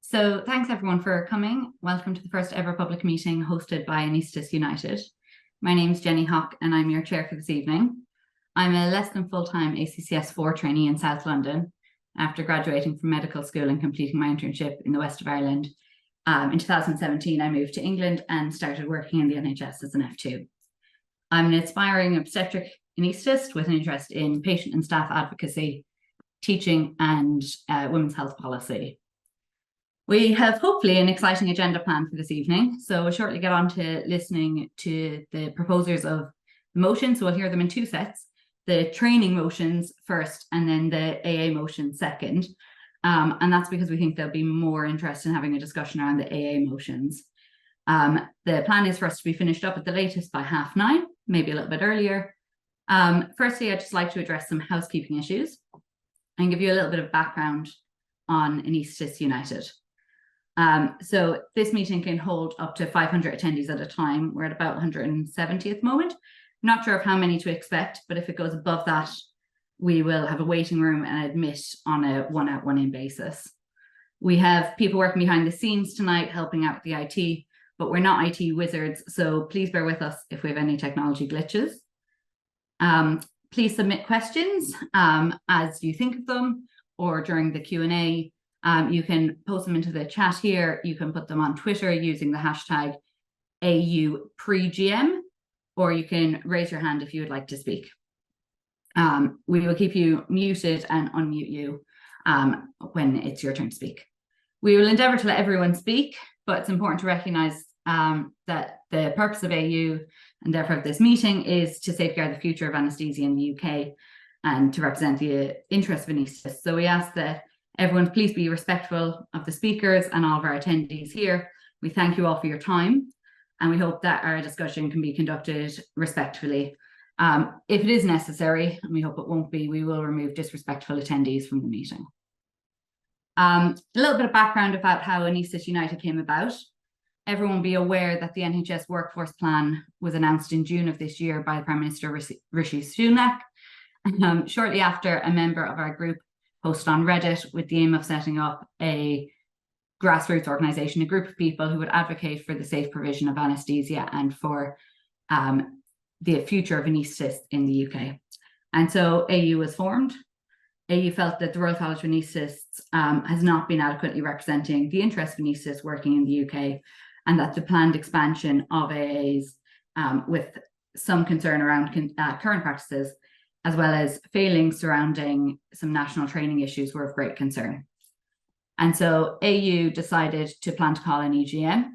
So thanks everyone for coming. Welcome to the first ever public meeting hosted by Anaesthetists United. My name is Jenny Haugh and I'm your chair for this evening. I'm a less than full-time ACCS 4 trainee in South London after graduating from medical school and completing my internship in the west of Ireland. In 2017, I moved to England and started working in the NHS as an F2. I'm an aspiring obstetric anaesthetist with an interest in patient and staff advocacy, teaching and women's health policy. We have hopefully an exciting agenda planned for this evening, so we'll shortly get on to listening to the proposers of the motions. So we'll hear them in two sets, the training motions first and then the AA motion second. And that's because we think there'll be more interest in having a discussion around the AA motions. The plan is for us to be finished up at the latest by 9:30, maybe a little bit earlier. Firstly, I'd just like to address some housekeeping issues and give you a little bit of background on Anaesthetists United. So this meeting can hold up to 500 attendees at a time. We're at about 170 at the moment. I'm not sure of how many to expect, but if it goes above that, we will have a waiting room and admit on a one-out, one-in basis. We have people working behind the scenes tonight helping out with the IT, but we're not IT wizards, so please bear with us if we have any technology glitches. Please submit questions as you think of them or during the Q&A. You can post them into the chat here. You can put them on Twitter using the hashtag AUPreGM, or you can raise your hand if you would like to speak. We will keep you muted and unmute you when it's your turn to speak. We will endeavour to let everyone speak, but it's important to recognise that the purpose of AU and therefore of this meeting is to safeguard the future of anaesthesia in the UK and to represent the interests of anaesthetists. So we ask that everyone please be respectful of the speakers and all of our attendees here. We thank you all for your time and we hope that our discussion can be conducted respectfully. If it is necessary, and we hope it won't be, we will remove disrespectful attendees from the meeting. A little bit of background about how Anaesthetists United came about. Everyone will be aware that the NHS workforce plan was announced in June of this year by Prime Minister Rishi Sunak. Shortly after, a member of our group posted on Reddit with the aim of setting up a grassroots organisation, a group of people who would advocate for the safe provision of anaesthesia and for the future of anaesthetists in the UK. And so AU was formed. AU felt that the Royal College of Anaesthetists has not been adequately representing the interests of anaesthetists working in the UK, and that the planned expansion of AAs with some concern around current practices, as well as failings surrounding some national training issues, were of great concern. And so AU decided to plan to call an EGM.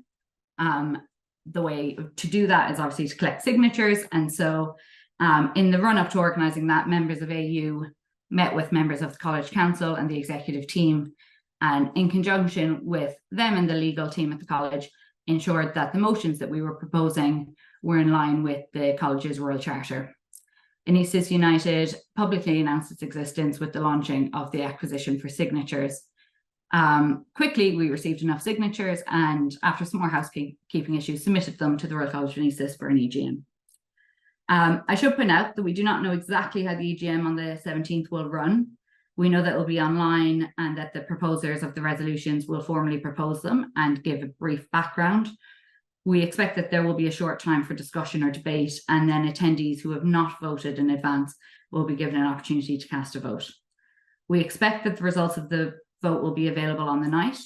The way to do that is obviously to collect signatures. And so in the run-up to organising that, members of AU met with members of the College Council and the executive team, and in conjunction with them and the legal team at the college, ensured that the motions that we were proposing were in line with the college's Royal Charter. Anaesthetists United publicly announced its existence with the launching of the acquisition for signatures. Quickly, we received enough signatures and after some more housekeeping issues, submitted them to the Royal College of Anaesthetists for an EGM. I should point out that we do not know exactly how the EGM on the 17th will run. We know that it will be online and that the proposers of the resolutions will formally propose them and give a brief background. We expect that there will be a short time for discussion or debate, and then attendees who have not voted in advance will be given an opportunity to cast a vote. We expect that the results of the vote will be available on the night.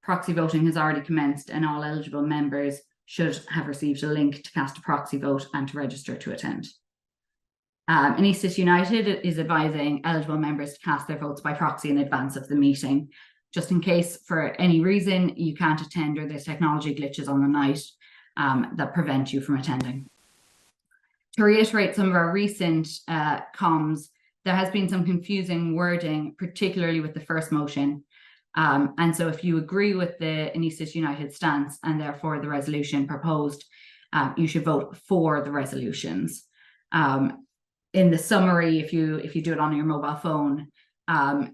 Proxy voting has already commenced and all eligible members should have received a link to cast a proxy vote and to register to attend. Anaesthetists United is advising eligible members to cast their votes by proxy in advance of the meeting, just in case for any reason you can't attend or there's technology glitches on the night that prevent you from attending. To reiterate some of our recent comms, there has been some confusing wording, particularly with the first motion. And so if you agree with the Anaesthetists United stance and therefore the resolution proposed, you should vote for the resolutions. In the summary, if you do it on your mobile phone,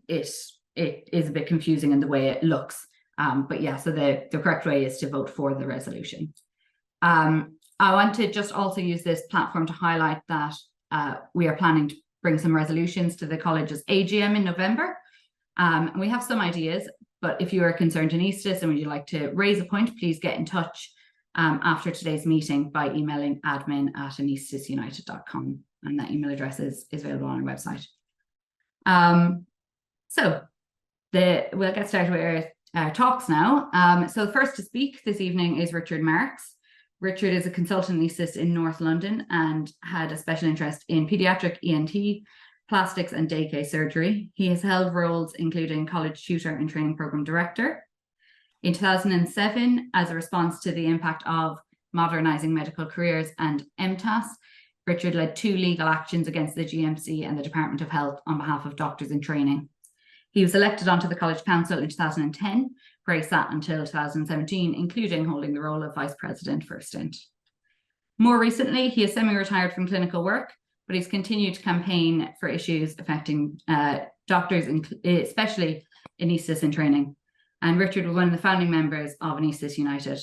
it is a bit confusing in the way it looks. But yeah, so the correct way is to vote for the resolution. I want to just also use this platform to highlight that we are planning to bring some resolutions to the college's AGM in November. And we have some ideas, but if you are a concerned anaesthetist and would you like to raise a point, please get in touch after today's meeting by emailing admin@anaestheticsunited.com, and that email address is available on our website. So we'll get started with our talks now. So the first to speak this evening is Richard Marks. Richard is a consultant anaesthetist in North London and had a special interest in paediatric ENT, plastics and day case surgery. He has held roles including college tutor and training program director. In 2007, as a response to the impact of modernising medical careers and MTAS, Richard led 2 legal actions against the GMC and the Department of Health on behalf of doctors in training. He was elected onto the College Council in 2010, where he sat until 2017, including holding the role of Vice President for a stint. More recently, he is semi-retired from clinical work, but he's continued to campaign for issues affecting doctors, especially anaesthetists in training. And Richard was one of the founding members of Anaesthetists United.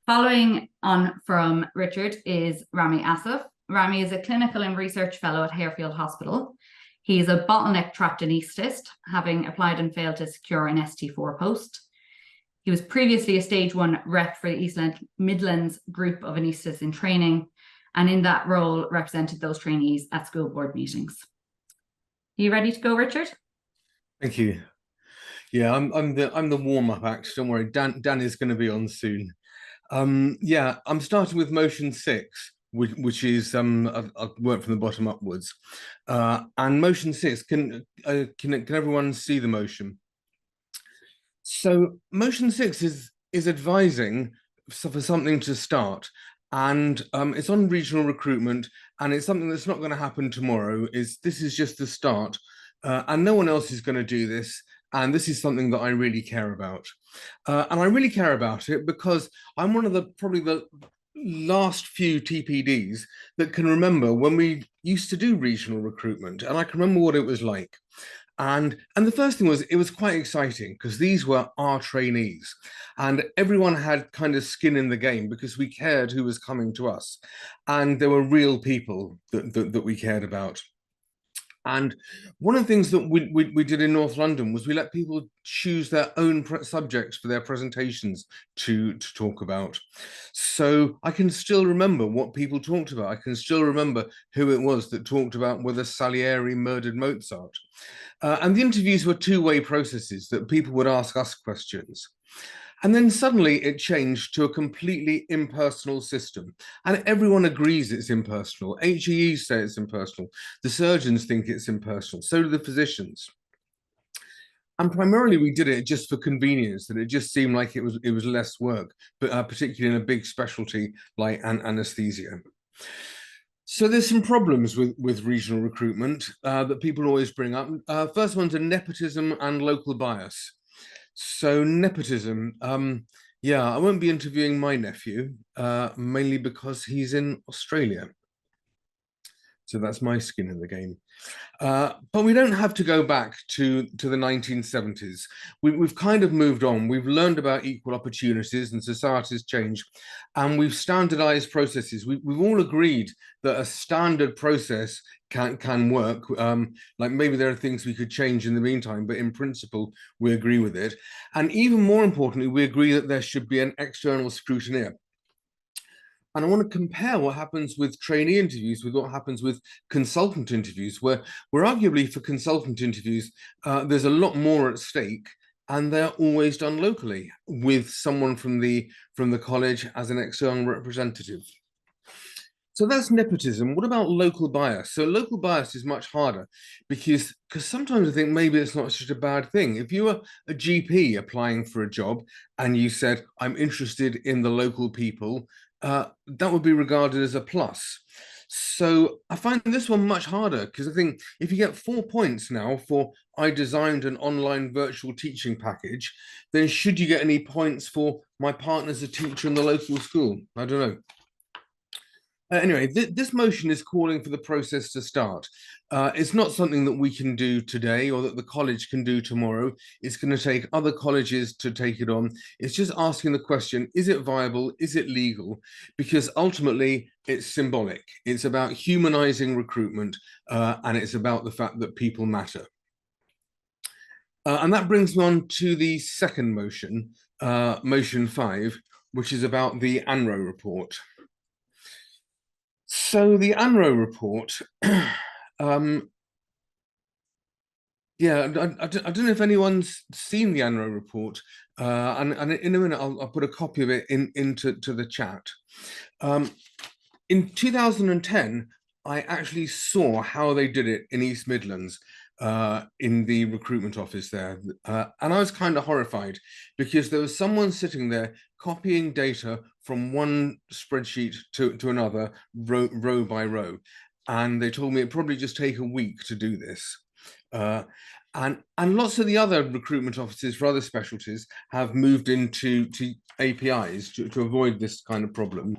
Following on from Richard is Ramey Assaf. Ramey is a clinical and research fellow at Harefield Hospital. He is a bottleneck trapped anaesthetist, having applied and failed to secure an ST4 post. He was previously a stage 1 rep for the East Midlands group of anaesthetists in training, and in that role represented those trainees at school board meetings. Are you ready to go, Richard? Thank you. Yeah, I'm the warm-up act. Don't worry, Dan is going to be on soon. Yeah, I'm starting with motion 6, which is I'll work from the bottom upwards. And motion 6, can everyone see the motion? So motion 6 is advising for something to start, and it's on regional recruitment, and it's something that's not going to happen tomorrow. This is just the start, and no one else is going to do this. And this is something that I really care about. And I really care about it because I'm one of probably the last few TPDs that can remember when we used to do regional recruitment, and I can remember what it was like. And the first thing was, it was quite exciting because these were our trainees and everyone had kind of skin in the game because we cared who was coming to us, and there were real people that we cared about. And one of the things that we did in North London was we let people choose their own subjects for their presentations to talk about. So I can still remember what people talked about. I can still remember who it was that talked about whether Salieri murdered Mozart. And the interviews were 2-way processes that people would ask us questions. And then suddenly it changed to a completely impersonal system. And everyone agrees it's impersonal. HEEs say it's impersonal. The surgeons think it's impersonal. So do the physicians. And primarily we did it just for convenience, that it just seemed like it was less work, but particularly in a big specialty like anesthesia. So there's some problems with regional recruitment that people always bring up. First one's a nepotism and local bias. So nepotism, yeah, I won't be interviewing my nephew, mainly because he's in Australia. So that's my skin in the game. But we don't have to go back to the 1970s. We've kind of moved on. We've learned about equal opportunities and society's changed, and we've standardized processes. We've all agreed that a standard process can work. Like maybe there are things we could change in the meantime, but in principle, we agree with it. And even more importantly, we agree that there should be an external scrutineer. And I want to compare what happens with trainee interviews with what happens with consultant interviews, where arguably for consultant interviews, there's a lot more at stake, and they're always done locally with someone from the college as an external representative. So that's nepotism. What about local bias? So local bias is much harder because sometimes I think maybe it's not such a bad thing. If you were a GP applying for a job and you said, I'm interested in the local people, that would be regarded as a plus. So I find this one much harder because I think if you get 4 points now for I designed an online virtual teaching package, then should you get any points for my partner's a teacher in the local school? I don't know. Anyway, this motion is calling for the process to start. It's not something that we can do today or that the college can do tomorrow. It's going to take other colleges to take it on. It's just asking the question, is it viable? Is it legal? Because ultimately, it's symbolic. It's about humanizing recruitment, and it's about the fact that people matter. And that brings me on to the second motion, motion 5, which is about the ANRO report. So the ANRO report, yeah, I don't know if anyone's seen the ANRO report, and in a minute I'll put a copy of it into the chat. In 2010, I actually saw how they did it in East Midlands, in the recruitment office there, and I was kind of horrified because there was someone sitting there copying data from one spreadsheet to another, row by row, and they told me it'd probably just take a week to do this. And lots of the other recruitment offices for other specialties have moved into APIs to avoid this kind of problem.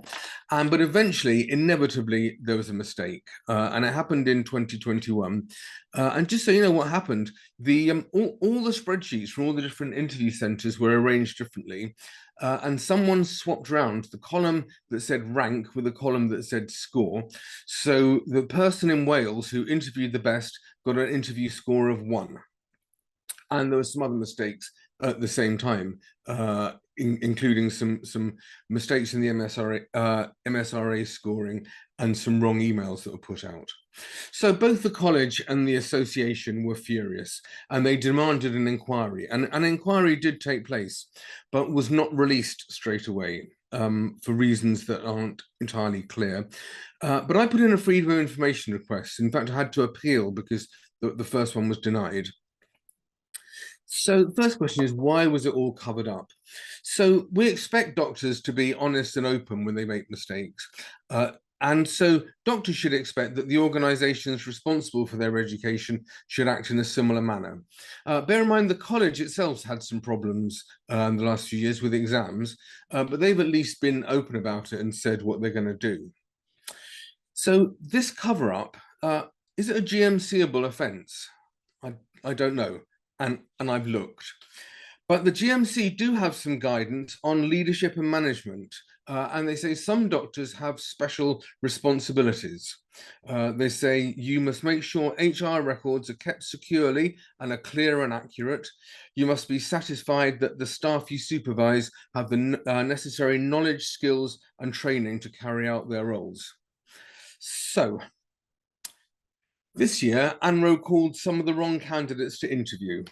But eventually, inevitably, there was a mistake, and it happened in 2021. And just so you know what happened, all the spreadsheets from all the different interview centres were arranged differently, and someone swapped around the column that said rank with a column that said score. So the person in Wales who interviewed the best got an interview score of 1. And there were some other mistakes at the same time, including some mistakes in the MSRA scoring and some wrong emails that were put out. So both the college and the association were furious, and they demanded an inquiry. And an inquiry did take place, but was not released straight away, for reasons that aren't entirely clear. But I put in a freedom of information request. In fact, I had to appeal because the first one was denied. So the first question is, why was it all covered up? So we expect doctors to be honest and open when they make mistakes. And so doctors should expect that the organisations responsible for their education should act in a similar manner. Bear in mind, the college itself had some problems in the last few years with exams, but they've at least been open about it and said what they're going to do. So this cover-up, is it a GMC-able offence? I don't know. And I've looked. But the GMC do have some guidance on leadership and management. And they say some doctors have special responsibilities. They say you must make sure HR records are kept securely and are clear and accurate. You must be satisfied that the staff you supervise have the necessary knowledge, skills, and training to carry out their roles. So, this year, ANRO called some of the wrong candidates to interview.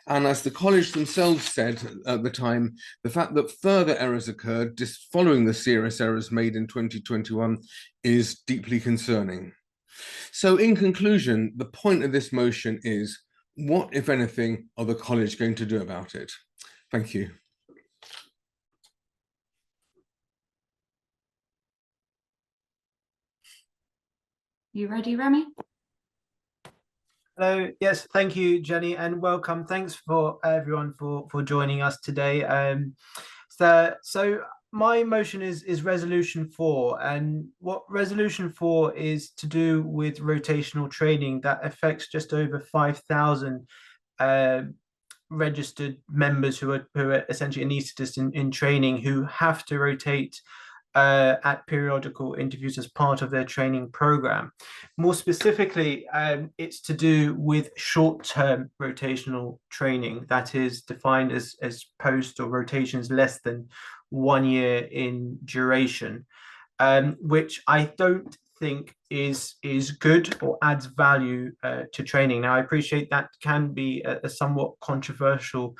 And as the college themselves said at the time, the fact that further errors occurred just following the serious errors made in 2021 is deeply concerning. So in conclusion, the point of this motion is, what, if anything, are the college going to do about it? Thank you. You ready, Ramey? Hello, yes, thank you, Jenny, and welcome. Thanks for everyone for joining us today. So my motion is resolution 4, and what resolution 4 is to do with rotational training that affects just over 5,000 registered members who are essentially anaesthetists in training, who have to rotate at periodical interviews as part of their training program. More specifically, it's to do with short-term rotational training that is defined as post or rotations less than 1 year in duration, which I don't think is good or adds value to training. Now, I appreciate that can be a somewhat controversial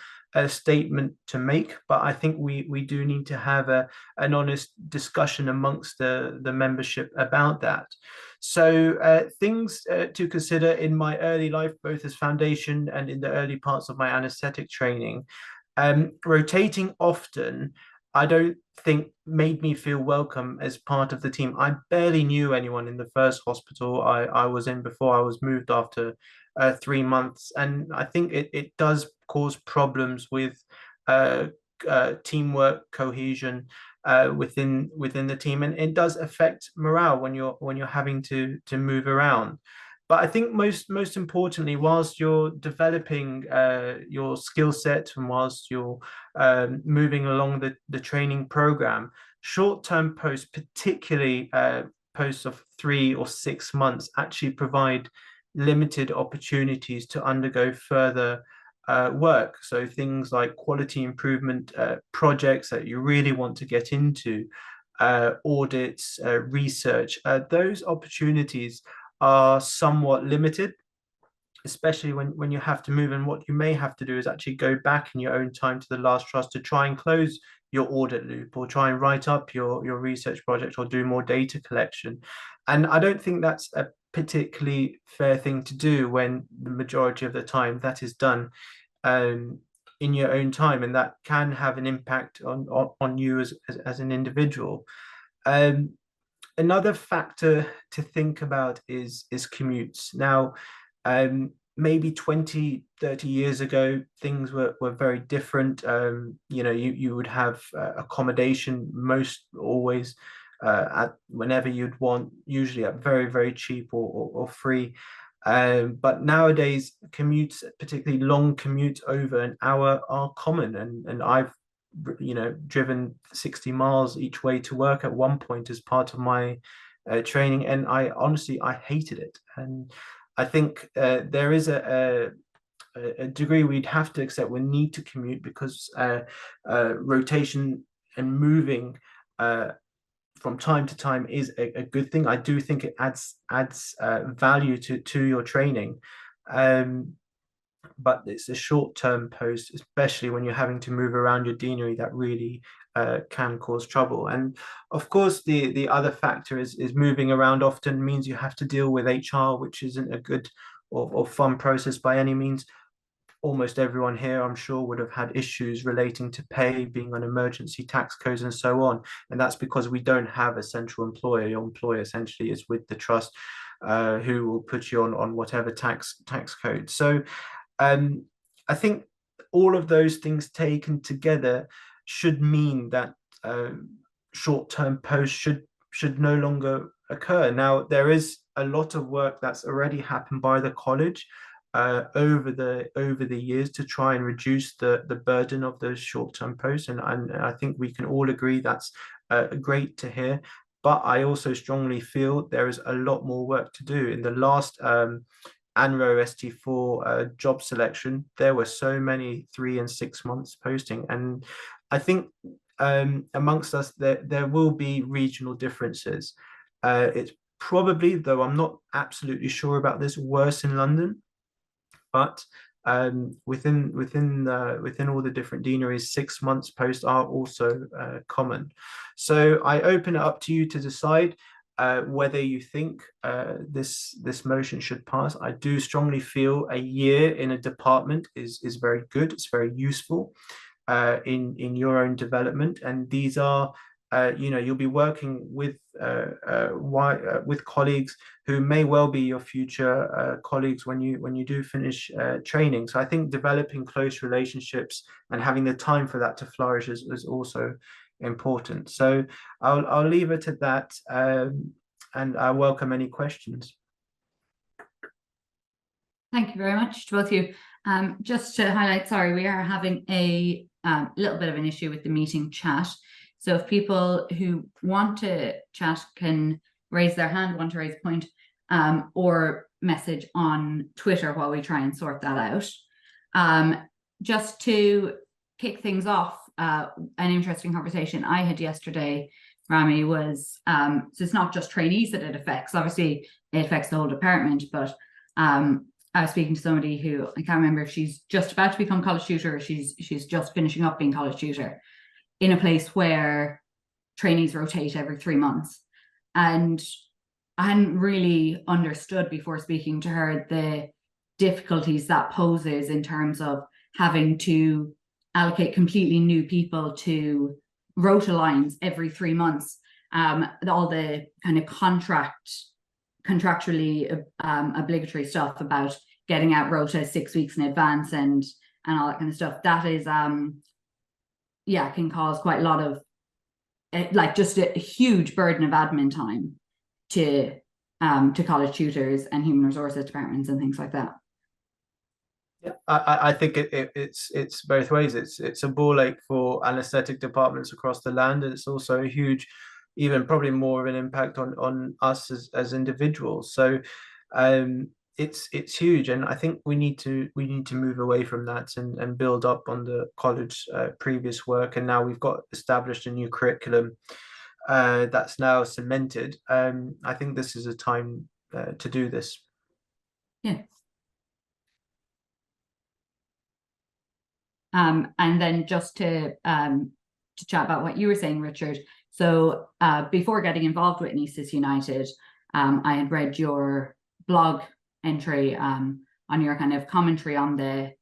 statement to make, but I think we do need to have an honest discussion amongst the membership about that. So things to consider in my early life, both as foundation and in the early parts of my anaesthetic training. Rotating often, I don't think made me feel welcome as part of the team. I barely knew anyone in the first hospital I was in before I was moved after 3 months. And I think it does cause problems with teamwork, cohesion within the team, and it does affect morale when you're having to move around. But I think most importantly, whilst you're developing your skill set and whilst you're moving along the training program, short-term posts, particularly posts of 3 or 6 months, actually provide limited opportunities to undergo further work. So things like quality improvement projects that you really want to get into, audits, research, those opportunities are somewhat limited, especially when you have to move. And what you may have to do is actually go back in your own time to the last trust to try and close your audit loop, or try and write up your research project, or do more data collection. And I don't think that's a particularly fair thing to do when the majority of the time that is done in your own time, and that can have an impact on you as an individual. Another factor to think about is commutes. Now, maybe 20, 30 years ago, things were very different. You know, you would have accommodation most always at whenever you'd want, usually at very, very cheap or free. But nowadays, commutes, particularly long commutes over an hour, are common. And I've, you know, driven 60 miles each way to work at one point as part of my training, and I honestly hated it. And I think there is a degree we'd have to accept we need to commute, because rotation and moving from time to time is a good thing. I do think it adds value to your training. But it's a short-term post, especially when you're having to move around your deanery, that really can cause trouble. And of course, the other factor is moving around often means you have to deal with HR, which isn't a good or fun process by any means. Almost everyone here, I'm sure, would have had issues relating to pay, being on emergency tax codes and so on. And that's because we don't have a central employer. Your employer essentially is with the trust, who will put you on whatever tax code. So I think all of those things taken together should mean that short-term posts should no longer occur. Now, there is a lot of work that's already happened by the college over the years to try and reduce the burden of those short-term posts, and I think we can all agree that's great to hear. But I also strongly feel there is a lot more work to do. In the last ANRO ST4 job selection, there were so many 3 and 6 months posting, and I think amongst us there will be regional differences. It's probably, though I'm not absolutely sure about this, worse in London, but within all the different deaneries, 6 months post are also common. So I open it up to you to decide whether you think this motion should pass. I do strongly feel a year in a department is very good. It's very useful in your own development, and these are you know, you'll be working with colleagues who may well be your future colleagues when you do finish training. So I think developing close relationships and having the time for that to flourish is also important. So I'll leave it at that, and I welcome any questions. Thank you very much to both of you. Just to highlight, sorry, we are having a little bit of an issue with the meeting chat. So if people who want to chat can raise their hand, want to raise a point, or message on Twitter while we try and sort that out. Just to kick things off, an interesting conversation I had yesterday, Ramey, was, so it's not just trainees that it affects. Obviously, it affects the whole department, but I was speaking to somebody who, I can't remember if she's just about to become college tutor or she's just finishing up being college tutor, in a place where trainees rotate every 3 months. And I hadn't really understood before speaking to her the difficulties that poses in terms of having to allocate completely new people to rota lines every 3 months. All the kind of contractually obligatory stuff about getting out rota 6 weeks in advance and all that kind of stuff. That is yeah, can cause quite a lot of like just a huge burden of admin time to college tutors and human resources departments and things like that. Yeah, I think it's both ways. It's a ball ache for anaesthetic departments across the land, and it's also a huge, even probably more of an impact on us as individuals. So it's huge, and I think we need to move away from that and build up on the college previous work. And now we've got established a new curriculum that's now cemented. I think this is a time to do this. Yeah. And then just to chat about what you were saying, Richard. So before getting involved with Anaesthetists United, I had read your blog entry on your kind of commentary on the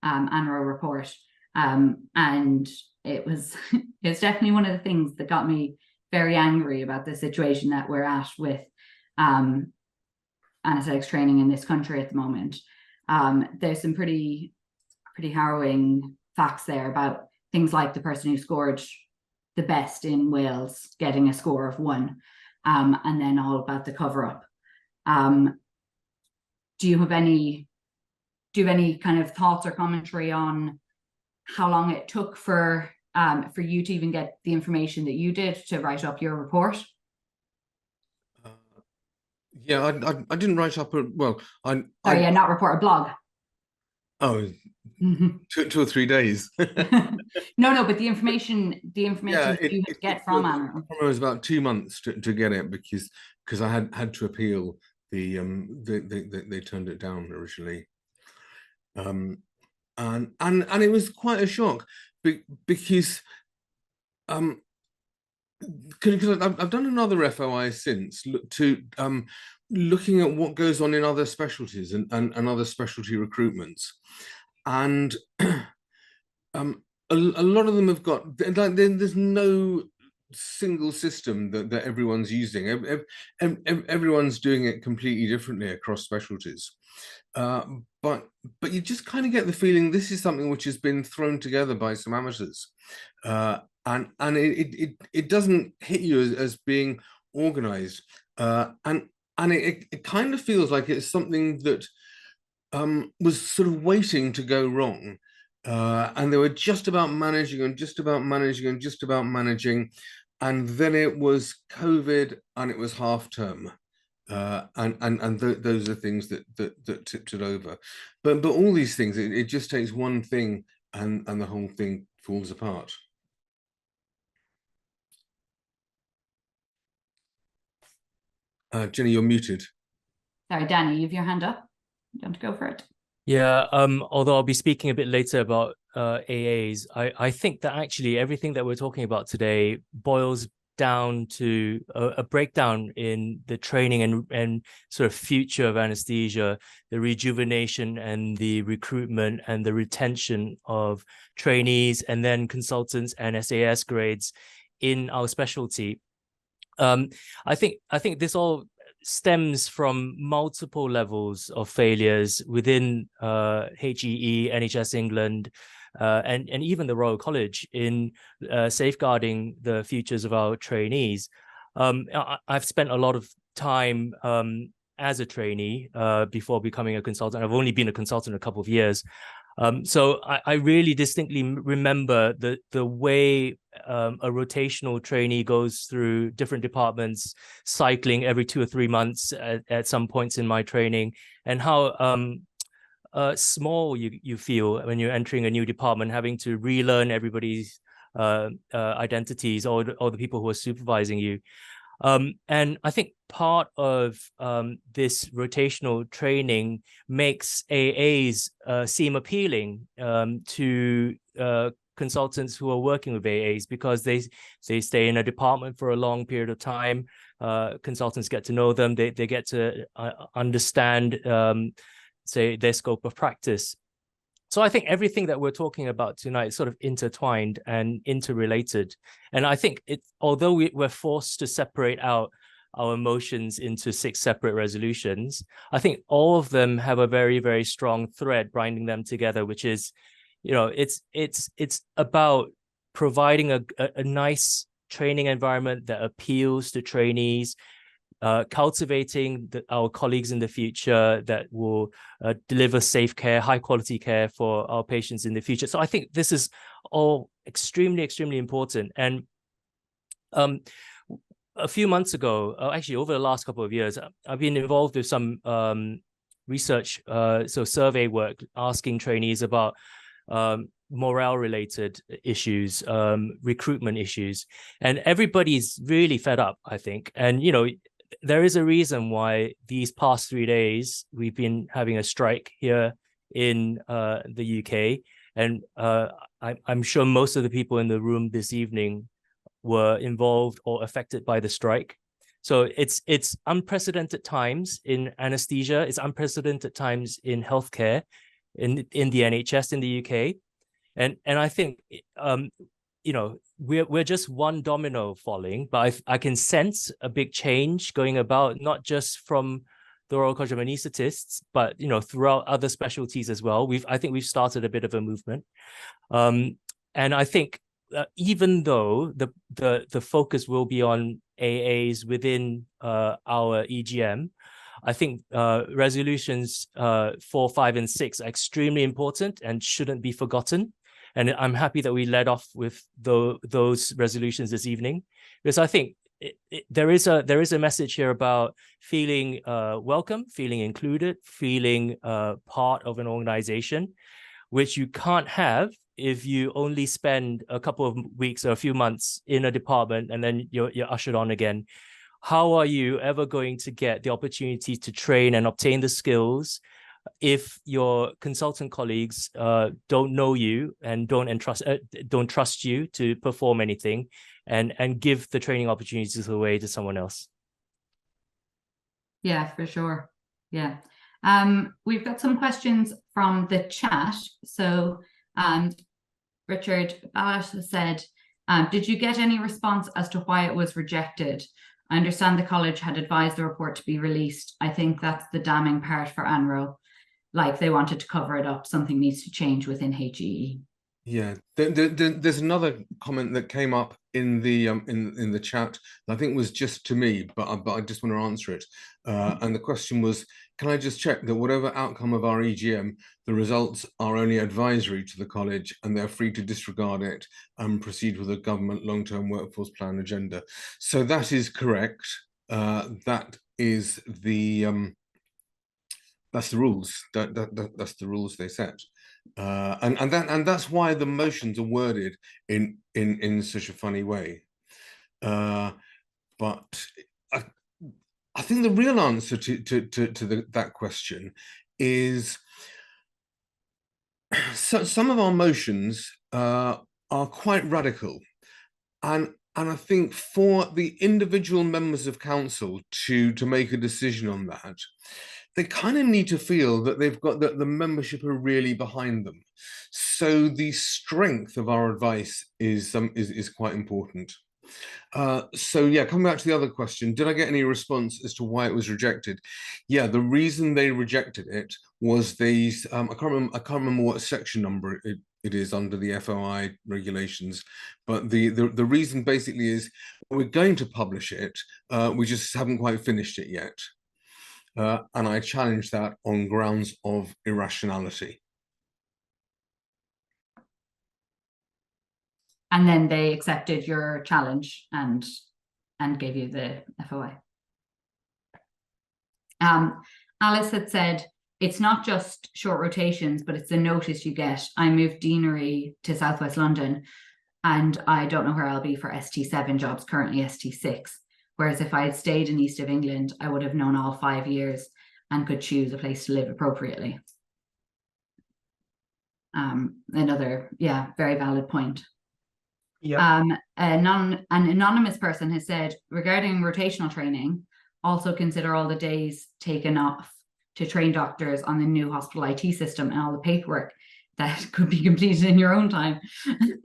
annual report, and it was it's definitely one of the things that got me very angry about the situation that we're at with anaesthetics training in this country at the moment. There's some pretty harrowing facts there about things like the person who scored the best in Wales getting a score of 1, and then all about the cover-up. Do you have any kind of thoughts or commentary on how long it took for you to even get the information that you did to write up your report? Yeah, I didn't write up a not report, a blog. Oh, 2 or 3 days. No, but the information Yeah, you get from Anna. It was about 2 months to get it because I had to appeal the they turned it down originally, and it was quite a shock because I've done another FOI since looking at what goes on in other specialties and other specialty recruitments, and a lot of them have got like there's no single system that everyone's using. Everyone's doing it completely differently across specialties, but you just kind of get the feeling this is something which has been thrown together by some amateurs, and it doesn't hit you as being organized, and it kind of feels like it's something that was sort of waiting to go wrong, and they were just about managing and just about managing and just about managing, and then it was COVID and it was half term, those are things that tipped it over. But all these things, it just takes one thing and the whole thing falls apart. Jenny, you're muted. Sorry, Danny, you have your hand up. You want to go for it? Yeah, although I'll be speaking a bit later about AAs, I think that actually everything that we're talking about today boils down to a breakdown in the training and sort of future of anesthesia, the rejuvenation and the recruitment and the retention of trainees and then consultants and SAS grades in our specialty. I think this all stems from multiple levels of failures within HEE, NHS England, and even the Royal College in safeguarding the futures of our trainees. I've spent a lot of time as a trainee before becoming a consultant. I've only been a consultant a couple of years. So I really distinctly remember the way a rotational trainee goes through different departments, cycling every 2 or 3 months at some points in my training, and how small you feel when you're entering a new department, having to relearn everybody's identities or the people who are supervising you. And I think part of this rotational training makes AAs seem appealing to consultants who are working with AAs, because they stay in a department for a long period of time. Consultants get to know them. They get to understand, say, their scope of practice. So I think everything that we're talking about tonight is sort of intertwined and interrelated. And I think although we're forced to separate out our emotions into 6 separate resolutions, I think all of them have a very, very strong thread binding them together, which is, it's about providing a nice training environment that appeals to trainees, cultivating our colleagues in the future that will deliver safe care, high quality care for our patients in the future. So I think this is all extremely, extremely important. And a few months ago, actually over the last couple of years, I've been involved with some research, so survey work, asking trainees about morale-related issues, recruitment issues, and everybody's really fed up, I think. And there is a reason why these past 3 days we've been having a strike here in the UK, and I'm sure most of the people in the room this evening were involved or affected by the strike. So it's unprecedented times in anesthesia. It's unprecedented times in healthcare, in the NHS in the UK, and I think we're just one domino falling, but I can sense a big change going about, not just from the Royal College of Anaesthetists, but throughout other specialties as well. I think we've started a bit of a movement, and I think even though the focus will be on AAs within our EGM, I think resolutions 4, 5, and 6 are extremely important and shouldn't be forgotten. And I'm happy that we led off with those resolutions this evening, because I think there is a message here about feeling welcome, feeling included, feeling part of an organization, which you can't have if you only spend a couple of weeks or a few months in a department and then you're ushered on again. How are you ever going to get the opportunity to train and obtain the skills if your consultant colleagues don't know you and don't trust you to perform anything and give the training opportunities away to someone else? Yeah, for sure. Yeah. We've got some questions from the chat. So Richard Bash said, did you get any response as to why it was rejected? I understand the college had advised the report to be released. I think that's the damning part for ANRO. Like, they wanted to cover it up. Something needs to change within HEE. Yeah, there's another comment that came up in the chat that I think was just to me, but I just want to answer it. And the question was, can I just check that whatever outcome of our EGM, the results are only advisory to the college and they're free to disregard it and proceed with a government long-term workforce plan agenda? So that is correct. That is that's the rules. That's the rules they set. And that's why the motions are worded in such a funny way. But I think the real answer to that question is some of our motions are quite radical, and I think for the individual members of council to make a decision on that, they kind of need to feel that they've got the membership are really behind them. So the strength of our advice is quite important. So yeah, coming back to the other question, did I get any response as to why it was rejected? Yeah, the reason they rejected it was these, I can't remember what section number it is under the FOI regulations, but the reason basically is we're going to publish it, we just haven't quite finished it yet. And I challenged that on grounds of irrationality. And then they accepted your challenge and gave you the FOI. Alice had said, it's not just short rotations, but it's the notice you get. I moved deanery to Southwest London and I don't know where I'll be for ST7 jobs, currently ST6. Whereas if I had stayed in East of England, I would have known all 5 years and could choose a place to live appropriately. Another, yeah, very valid point. Yeah. An anonymous person has said, regarding rotational training, also consider all the days taken off to train doctors on the new hospital IT system and all the paperwork that could be completed in your own time, or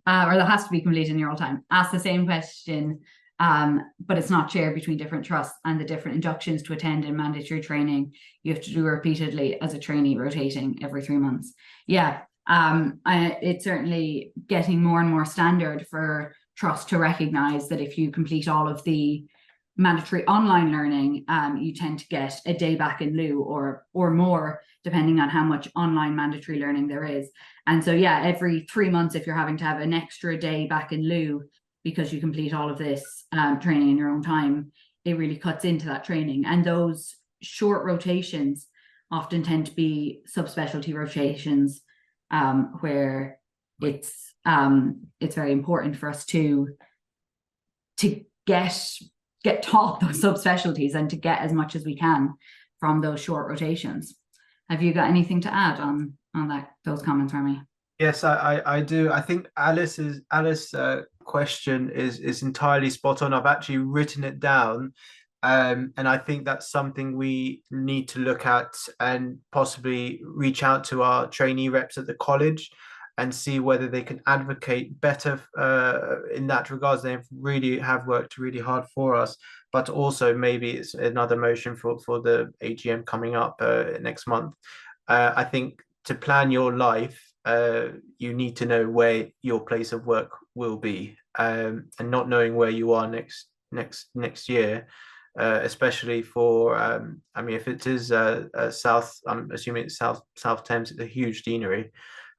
that has to be completed in your own time. Ask the same question, but it's not shared between different trusts, and the different inductions to attend in mandatory training you have to do repeatedly as a trainee, rotating every 3 months. Yeah. It's certainly getting more and more standard for trusts to recognize that if you complete all of the mandatory online learning, you tend to get a day back in lieu or more, depending on how much online mandatory learning there is. And so, yeah, every 3 months, if you're having to have an extra day back in lieu because you complete all of this training in your own time, it really cuts into that training. And those short rotations often tend to be subspecialty rotations, where it's very important for us to get taught those subspecialties and to get as much as we can from those short rotations. Have you got anything to add on those comments, Ramey? Yes, I do. I think Alice's question is entirely spot on. I've actually written it down, and I think that's something we need to look at and possibly reach out to our trainee reps at the college and see whether they can advocate better in that regards. They really have worked really hard for us, but also maybe it's another motion for the AGM coming up next month. I think to plan your life, you need to know where your place of work will be, and not knowing where you are next year, especially for I mean, if it is South, I'm assuming it's South Thames, it's a huge deanery.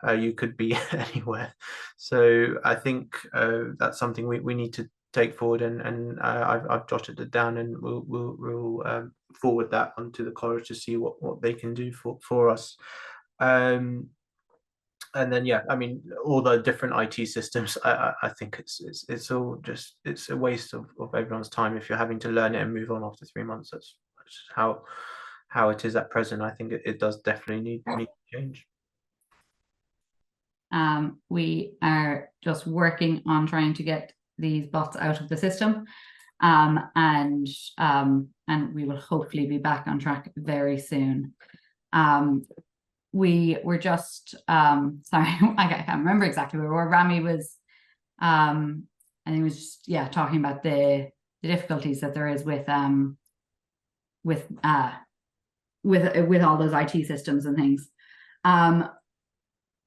You could be anywhere. So I think that's something we need to take forward, and I've jotted it down, and we'll forward that onto the college to see what they can do for us. And then, yeah, I mean, all the different IT systems, I think it's all just, it's a waste of everyone's time if you're having to learn it and move on after 3 months. That's how it is at present. I think it does definitely need to change. We are just working on trying to get these bots out of the system, and we will hopefully be back on track very soon. We were just sorry, I can't remember exactly where Ramey was. And he was just talking about the difficulties that there is with all those IT systems and things.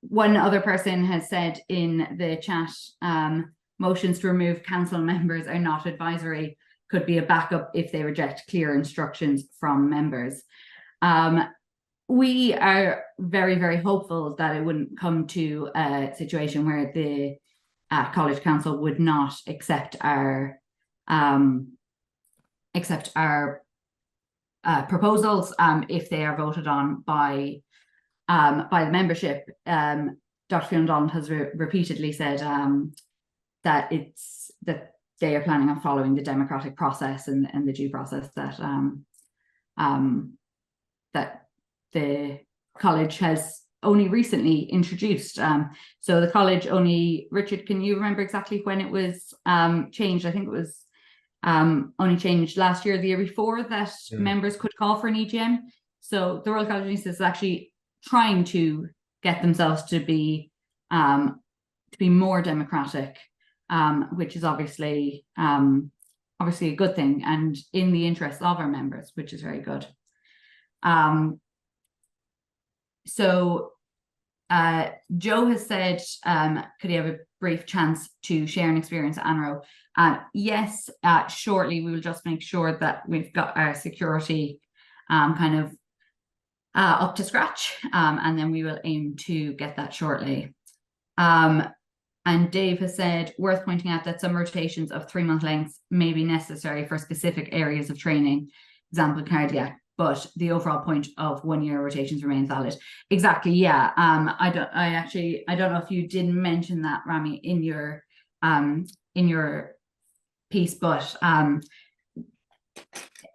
One other person has said in the chat, motions to remove council members are not advisory, could be a backup if they reject clear instructions from members. We are very, very hopeful that it wouldn't come to a situation where the college council would not accept our proposals if they are voted on by the membership. Dr. Fiona has repeatedly said that they are planning on following the democratic process and the due process that the college has only recently introduced. So the college only, Richard, can you remember exactly when it was changed? I think it was only changed last year, the year before, that members could call for an EGM. So the Royal College of Anaesthetists is actually trying to get themselves to be more democratic, which is obviously a good thing and in the interests of our members, which is very good. So Joe has said, could he have a brief chance to share an experience at ANRO? Yes, shortly. We will just make sure that we've got our security kind of up to scratch, and then we will aim to get that shortly. And Dave has said, worth pointing out that some rotations of 3-month lengths may be necessary for specific areas of training, example cardiac, but the overall point of 1-year rotations remains valid. Exactly, yeah. I don't know if you didn't mention that, Ramey, in your piece, but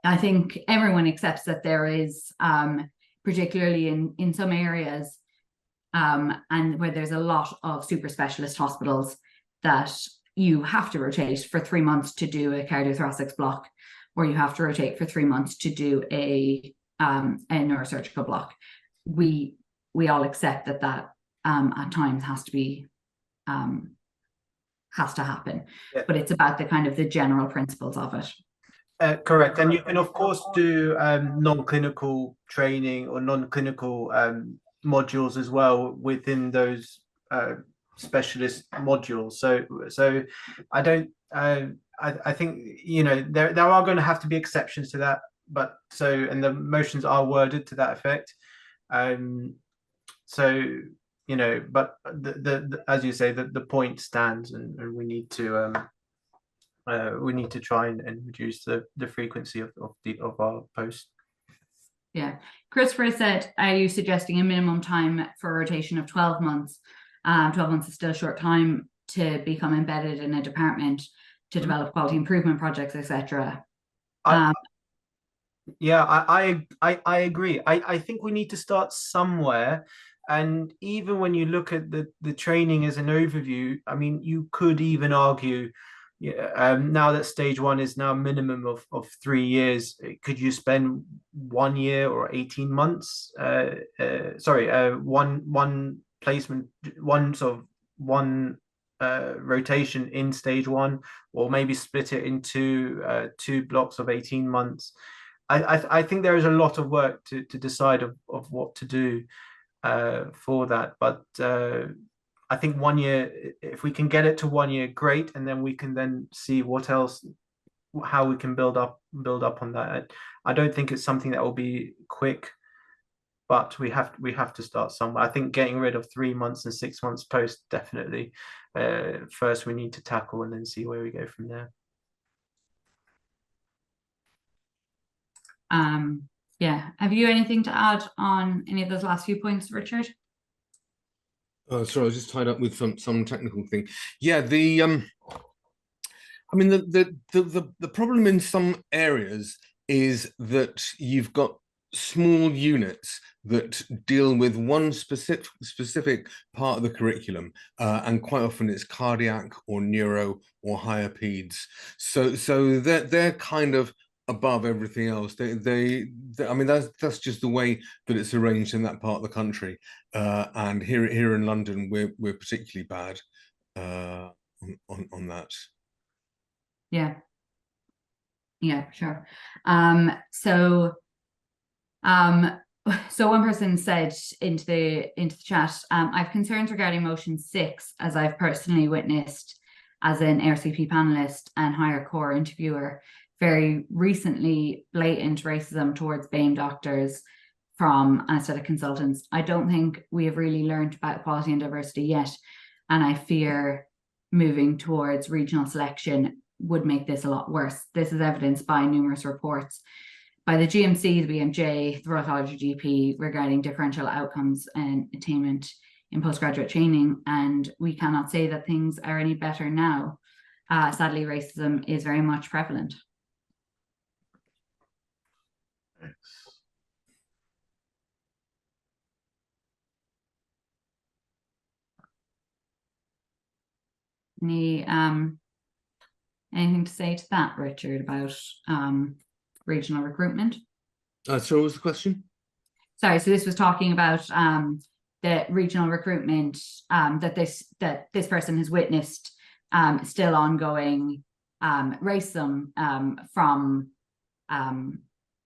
I think everyone accepts that there is, particularly in some areas, and where there's a lot of super specialist hospitals, that you have to rotate for 3 months to do a cardiothoracic block, or you have to rotate for 3 months to do a neurosurgical block. We all accept that at times has to happen, but it's about the general principles of it. Correct, and you can of course do non-clinical training or non-clinical modules as well within those specialist modules. So I don't. I think, you know, there are going to have to be exceptions to that, but and the motions are worded to that effect. So, you know, but the as you say, the point stands, and we need to try and reduce the frequency of our posts. Yeah. Christopher said, are you suggesting a minimum time for a rotation of 12 months? 12 months is still a short time to become embedded in a department, to develop quality improvement projects, etc. Yeah, I agree. I think we need to start somewhere. And even when you look at the training as an overview, I mean, you could even argue, yeah, now that stage one is now a minimum of 3 years, could you spend 1 year or 18 months? One placement, one rotation in stage one, or maybe split it into 2 blocks of 18 months. I think there is a lot of work to decide of what to do for that. But I think 1 year, if we can get it to 1 year, great, and then we can then see what else, how we can build up on that. I don't think it's something that will be quick, but we have to start somewhere. I think getting rid of 3 months and 6 months post, definitely first we need to tackle, and then see where we go from there. Yeah. Have you anything to add on any of those last few points, Richard? Oh, sorry, I was just tied up with some technical thing. Yeah, I mean, the problem in some areas is that you've got small units that deal with one specific part of the curriculum, and quite often it's cardiac or neuro or higher peds. So they're kind of above everything else. They I mean, that's just the way that it's arranged in that part of the country. And here in London, we're particularly bad on that. Yeah. Yeah, sure. So one person said into the chat, I have concerns regarding motion 6, as I've personally witnessed as an ARCP panelist and higher core interviewer very recently blatant racism towards BAME doctors from anaesthetic consultants. I don't think we have really learned about equality and diversity yet, and I fear moving towards regional selection would make this a lot worse. This is evidenced by numerous reports by the GMC, the BMJ, the Royal College of GP regarding differential outcomes and attainment in postgraduate training, and we cannot say that things are any better now. Sadly, racism is very much prevalent. Any anything to say to that, Richard, about regional recruitment? So what was the question? Sorry, so this was talking about the regional recruitment that this person has witnessed still ongoing racism from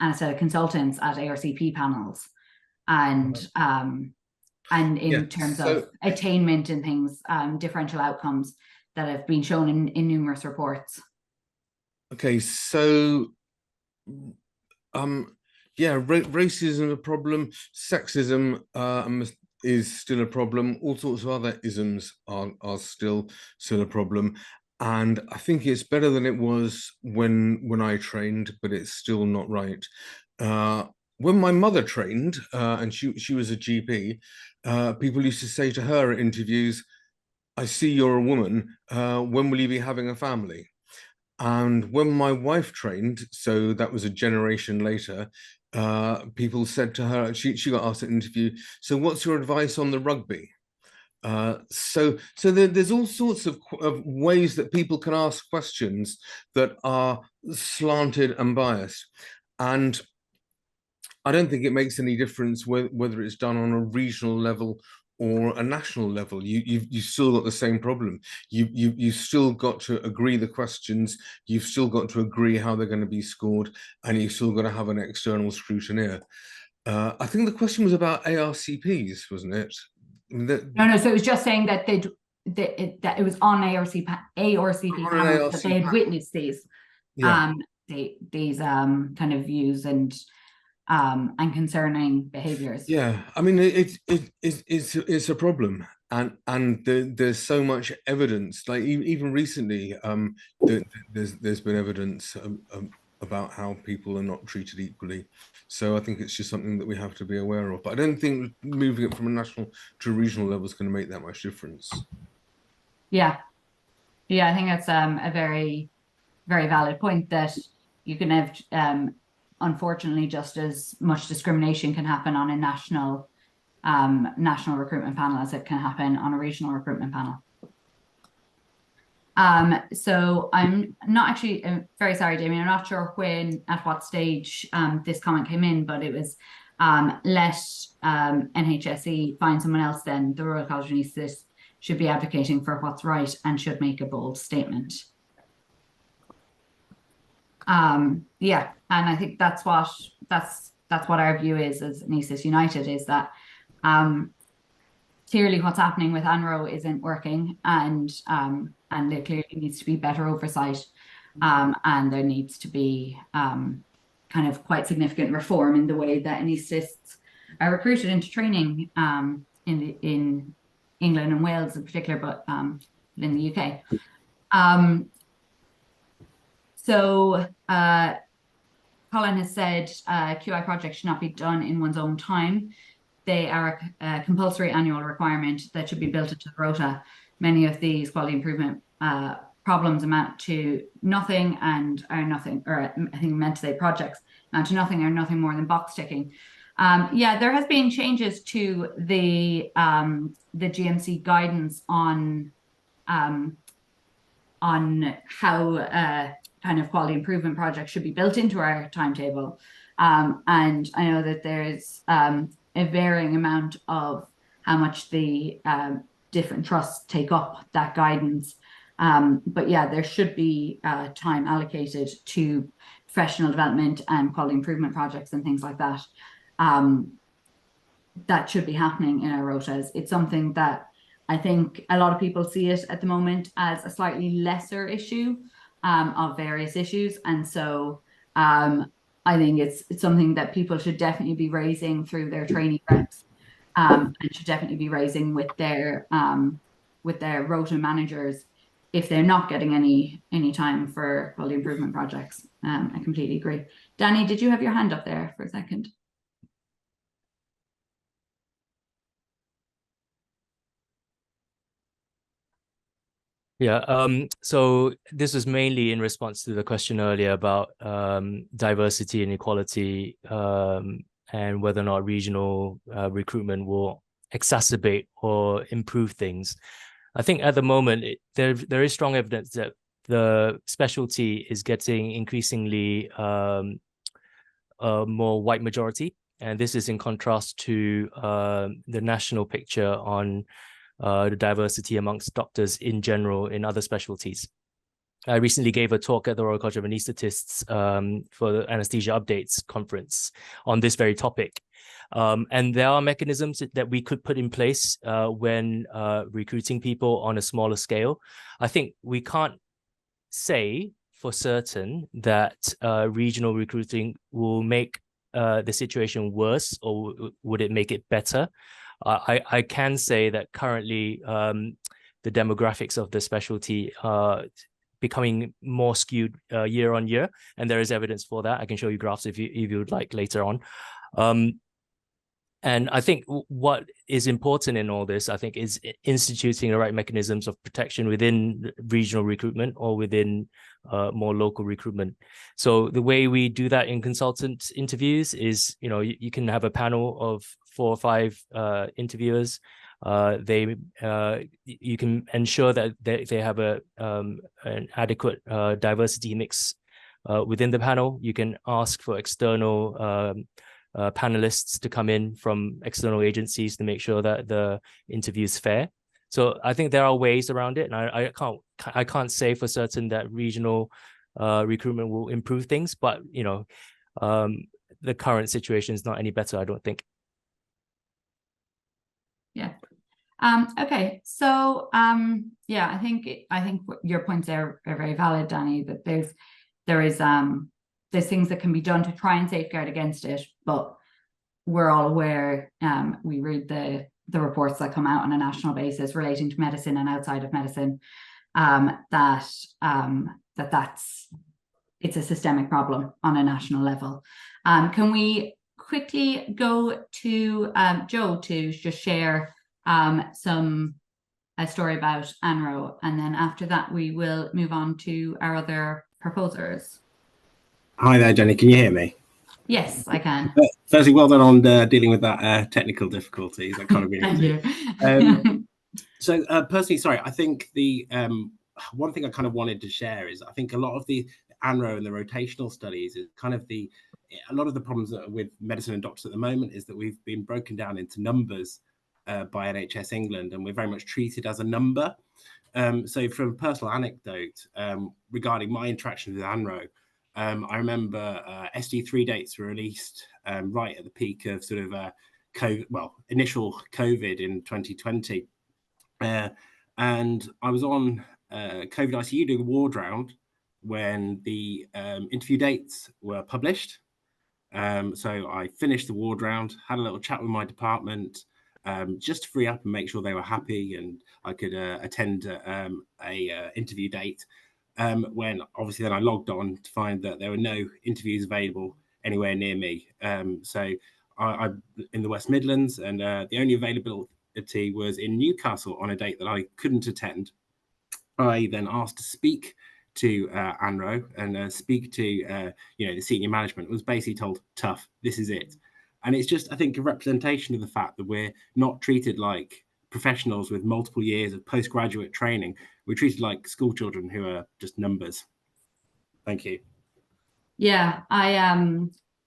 anaesthetic consultants at ARCP panels, and in terms of attainment and things, differential outcomes that have been shown in numerous reports. Okay, so yeah, racism is a problem, sexism is still a problem, all sorts of other isms are still a problem, and I think it's better than it was when I trained, but it's still not right. When my mother trained, and she was a GP, people used to say to her at interviews, I see you're a woman, when will you be having a family? And when my wife trained, so that was a generation later, people said to her, she got asked at an interview, so what's your advice on the rugby? So there's all sorts of ways that people can ask questions that are slanted and biased. And I don't think it makes any difference whether it's done on a regional level or a national level. You've still got the same problem. You've still got to agree the questions. You've still got to agree how they're going to be scored, and you've still got to have an external scrutineer. I think the question was about ARCPs, wasn't it? No. So it was just saying that that it was on ARCP panels that they had witnessed these, yeah. These kind of views and concerning behaviors. Yeah, I mean, it's a problem, and there's so much evidence. Like even recently, there's been evidence about how people are not treated equally. So I think it's just something that we have to be aware of. But I don't think moving it from a national to a regional level is going to make that much difference. Yeah. Yeah, I think that's a very, very valid point, that you can have, unfortunately, just as much discrimination can happen on a national recruitment panel as it can happen on a regional recruitment panel. So I'm not actually very sorry, Damien. I'm not sure at what stage this comment came in, but it was let NHSE find someone else. Then the Royal College of Anaesthetists should be advocating for what's right and should make a bold statement. Yeah, and I think that's what our view is as Anaesthetists United, is that clearly what's happening with ANRO isn't working, and there clearly needs to be better oversight, and there needs to be kind of quite significant reform in the way that anaesthetists are recruited into training in England and Wales in particular, but in the UK. So Colin has said QI projects should not be done in one's own time. They are a compulsory annual requirement that should be built into the rota. Many of these quality improvement problems amount to nothing and are nothing, or I think meant to say projects amount to nothing or nothing more than box ticking. Yeah, there has been changes to the GMC guidance on how kind of quality improvement projects should be built into our timetable. And I know that there's a varying amount of how much the different trusts take up that guidance. But yeah, there should be time allocated to professional development and quality improvement projects and things like that. That should be happening in our rotas. It's something that I think a lot of people see it at the moment as a slightly lesser issue of various issues. And so I think it's something that people should definitely be raising through their training reps, and should definitely be raising with their rota managers if they're not getting any time for quality improvement projects. I completely agree. Danny, did you have your hand up there for a second? Yeah, so this was mainly in response to the question earlier about diversity and equality, and whether or not regional recruitment will exacerbate or improve things. I think at the moment, there is strong evidence that the specialty is getting increasingly more white majority. And this is in contrast to the national picture on the diversity amongst doctors in general in other specialties. I recently gave a talk at the Royal College of Anaesthetists for the Anaesthesia Updates conference on this very topic. And there are mechanisms that we could put in place when recruiting people on a smaller scale. I think we can't say for certain that regional recruiting will make the situation worse, or would it make it better? I can say that currently the demographics of the specialty are becoming more skewed year on year, and there is evidence for that. I can show you graphs if you would like later on. And I think what is important in all this, I think, is instituting the right mechanisms of protection within regional recruitment or within more local recruitment. So the way we do that in consultant interviews is, you can have a panel of 4 or 5 interviewers. You can ensure that they have an adequate diversity mix within the panel. You can ask for external panelists to come in from external agencies to make sure that the interview is fair. So I think there are ways around it, and I can't say for certain that regional recruitment will improve things, but the current situation is not any better, I don't think. Yeah. Okay. So yeah, I think your points are very valid, Danny. That there's things that can be done to try and safeguard against it, but we're all aware. We read the reports that come out on a national basis relating to medicine and outside of medicine. That's it's a systemic problem on a national level. Can we quickly go to Joe to just share a story about ANRO, and then after that we will move on to our other proposers. Hi there, Jenny. Can you hear me? Yes, I can. Firstly, well done on dealing with that technical difficulties. That kind of Thank you. So personally, sorry, I think the one thing I kind of wanted to share is I think a lot of the ANRO and the rotational studies is kind of a lot of the problems that are with medicine and doctors at the moment is that we've been broken down into numbers by NHS England, and we're very much treated as a number. So from a personal anecdote regarding my interaction with ANRO, I remember SD3 dates were released right at the peak of sort of initial COVID in 2020. And I was on COVID ICU doing a ward round when the interview dates were published. So I finished the ward round, had a little chat with my department, just to free up and make sure they were happy and I could attend a interview date. When obviously then I logged on to find that there were no interviews available anywhere near me. So I'm in the West Midlands, and the only availability was in Newcastle on a date that I couldn't attend. I then asked to speak to ANRO and speak to the senior management. Was basically told, tough, this is it. And it's just, I think, a representation of the fact that we're not treated like professionals with multiple years of postgraduate training. We're treated like school children who are just numbers. Thank you. Yeah,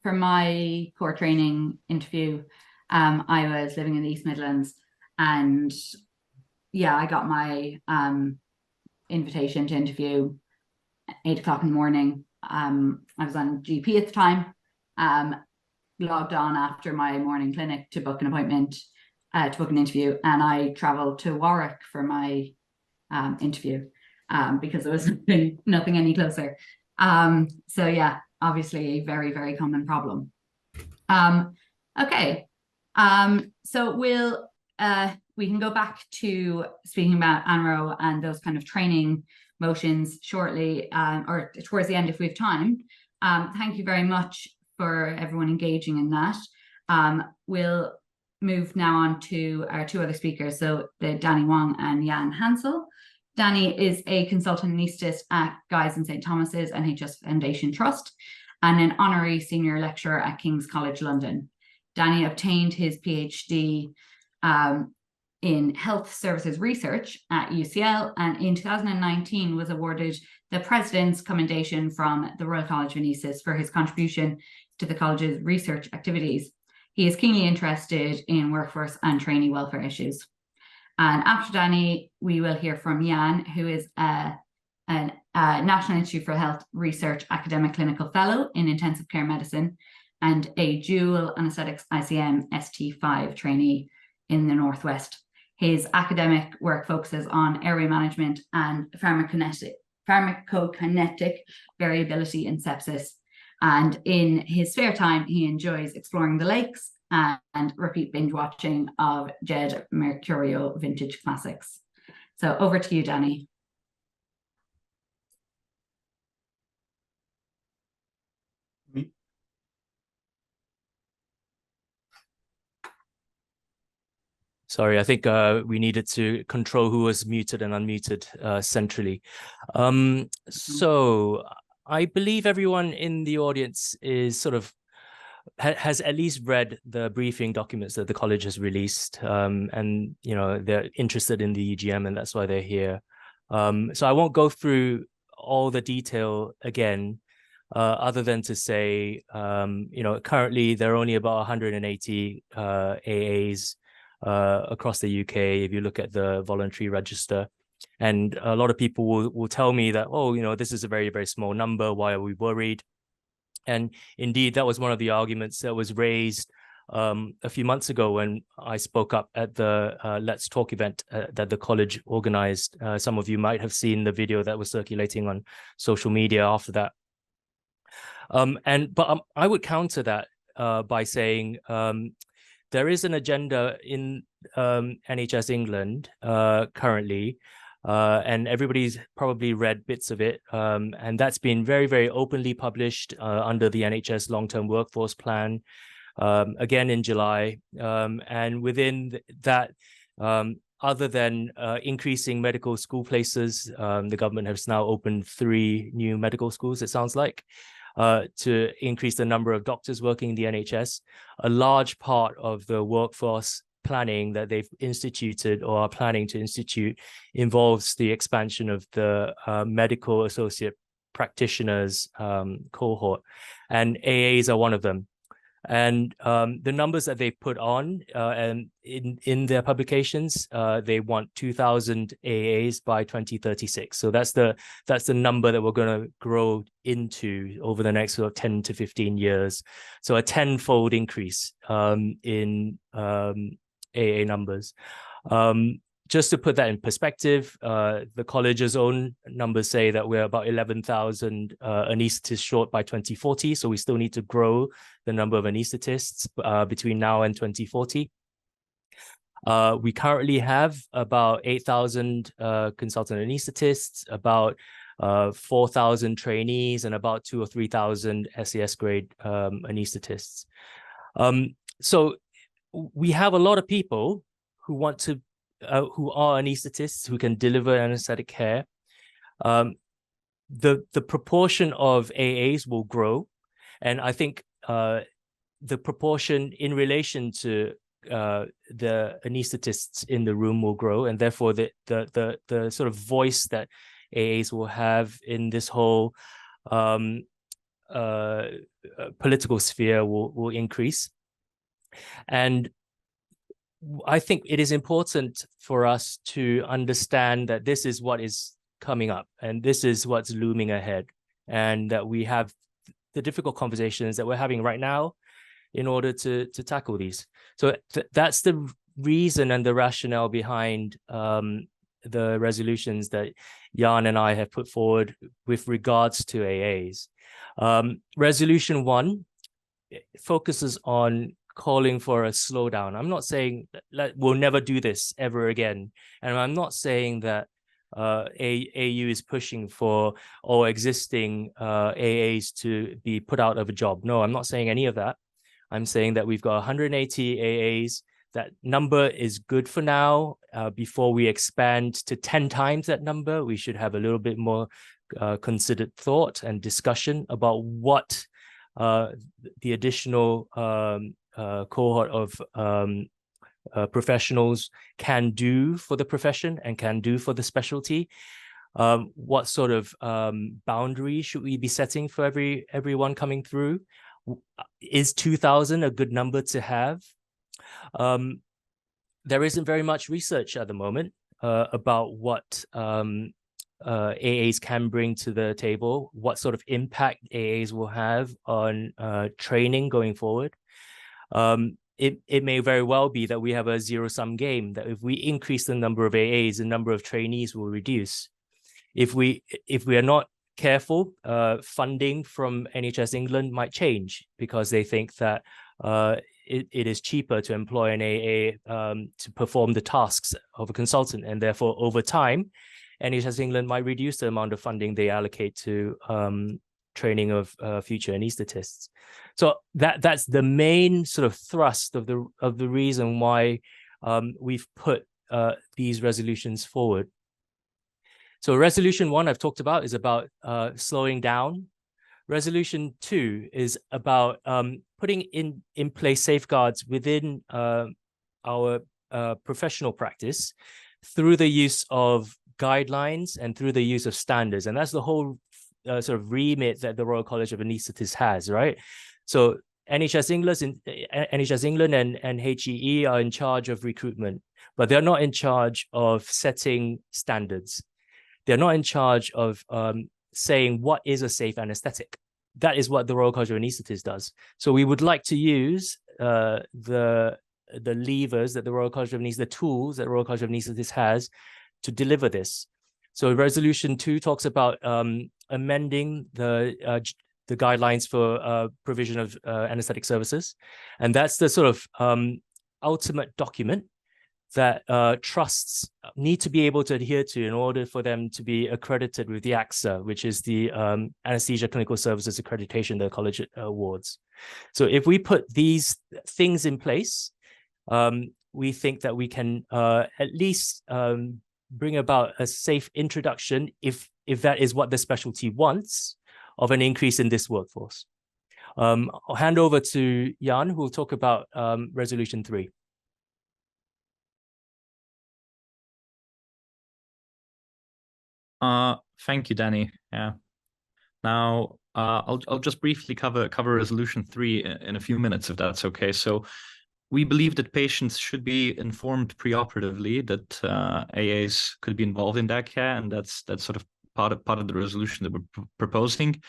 for my core training interview, I was living in the East Midlands, and yeah, I got my invitation to interview 8 o'clock in the morning. I was on GP at the time, logged on after my morning clinic to book an appointment, to book an interview, and I traveled to Warwick for my interview because there was nothing any closer. So yeah, obviously a very, very common problem. Okay, so we can go back to speaking about ANRO and those kind of training motions shortly, or towards the end if we have time. Thank you very much for everyone engaging in that. We'll move now on to our 2 other speakers, so Danny Wong and Jan Hansel. Danny is a consultant anaesthetist at Guy's and St Thomas's NHS Foundation Trust and an honorary senior lecturer at King's College London. Danny obtained his PhD in health services research at UCL, and in 2019 was awarded the President's Commendation from the Royal College of Anaesthetists for his contribution to the college's research activities. He is keenly interested in workforce and trainee welfare issues. And after Danny, we will hear from Jan, who is a National Institute for Health Research Academic Clinical Fellow in Intensive Care Medicine and a dual Anaesthetics ICM ST5 trainee in the Northwest. His academic work focuses on airway management and pharmacokinetic variability in sepsis. And in his spare time, he enjoys exploring the lakes and repeat binge watching of Jed Mercurio vintage classics. So over to you, Danny. Sorry, I think we needed to control who was muted and unmuted centrally. So I believe everyone in the audience is sort of has at least read the briefing documents that the college has released, and they're interested in the EGM, and that's why they're here. So I won't go through all the detail again, other than to say, currently there are only about 180 AAs across the UK. If you look at the voluntary register, and a lot of people will tell me that, this is a very, very small number. Why are we worried? And indeed, that was one of the arguments that was raised a few months ago when I spoke up at the Let's Talk event that the college organized. Some of you might have seen the video that was circulating on social media after that. But I would counter that by saying there is an agenda in NHS England currently and everybody's probably read bits of it. And that's been very, very openly published under the NHS Long-Term Workforce Plan, again in July. And within that, other than increasing medical school places, the government has now opened 3 new medical schools, it sounds like, to increase the number of doctors working in the NHS. A large part of the workforce planning that they've instituted or are planning to institute involves the expansion of the medical associate practitioners cohort, and AAs are one of them. And the numbers that they've put on and in their publications, they want 2,000 AAs by 2036. So that's the number that we're going to grow into over the next sort of 10 to 15 years. So a 10-fold increase in AA numbers. Just to put that in perspective, the college's own numbers say that we're about 11,000 anaesthetists short by 2040. So we still need to grow the number of anaesthetists between now and 2040. We currently have about 8,000 consultant anaesthetists, about 4,000 trainees, and about 2,000 or 3,000 SAS grade anaesthetists. So we have a lot of people who want to who are anaesthetists who can deliver anesthetic care. The proportion of AAs will grow, and I think the proportion in relation to the anaesthetists in the room will grow, and therefore the sort of voice that AAs will have in this whole political sphere will increase. And I think it is important for us to understand that this is what is coming up and this is what's looming ahead, and that we have the difficult conversations that we're having right now in order to tackle these. So that's the reason and the rationale behind the resolutions that Jan and I have put forward with regards to AAs. Resolution 1 focuses on calling for a slowdown. I'm not saying that we'll never do this ever again. And I'm not saying that AU is pushing for all existing AAs to be put out of a job. No, I'm not saying any of that. I'm saying that we've got 180 AAs. That number is good for now. Before we expand to 10 times that number, we should have a little bit more considered thought and discussion about what the additional cohort of professionals can do for the profession and can do for the specialty. What sort of boundary should we be setting for everyone coming through? Is 2,000 a good number to have? There isn't very much research at the moment about what AAs can bring to the table, what sort of impact AAs will have on training going forward. It may very well be that we have a zero-sum game, that if we increase the number of AAs, the number of trainees will reduce. If we are not careful, funding from NHS England might change because they think that it is cheaper to employ an AA to perform the tasks of a consultant, and therefore over time, NHS England might reduce the amount of funding they allocate to training of future anaesthetists. So that's the main sort of thrust of the reason why we've put these resolutions forward. So resolution 1 I've talked about is about slowing down. Resolution 2 is about putting in place safeguards within our professional practice through the use of guidelines and through the use of standards. And that's the whole sort of remit that the Royal College of Anaesthetists has, right? So NHS England and HEE are in charge of recruitment, but they're not in charge of setting standards. They're not in charge of saying what is a safe anaesthetic. That is what the Royal College of Anaesthetists does. So we would like to use the levers that the Royal College of Anaesthetists, the tools that the Royal College of Anaesthetists has to deliver this. So resolution 2 talks about amending the guidelines for provision of anaesthetic services. And that's the sort of ultimate document that trusts need to be able to adhere to in order for them to be accredited with the ACSA, which is the Anesthesia Clinical Services Accreditation the college awards. So if we put these things in place, we think that we can at least bring about a safe introduction, if that is what the specialty wants, of an increase in this workforce. I'll hand over to Jan, who will talk about Resolution 3. Thank you, Danny. Yeah. Now, I'll just briefly cover Resolution 3 in a few minutes, if that's okay. So, we believe that patients should be informed preoperatively that AAs could be involved in that care, and that's sort of part of the resolution that we're proposing,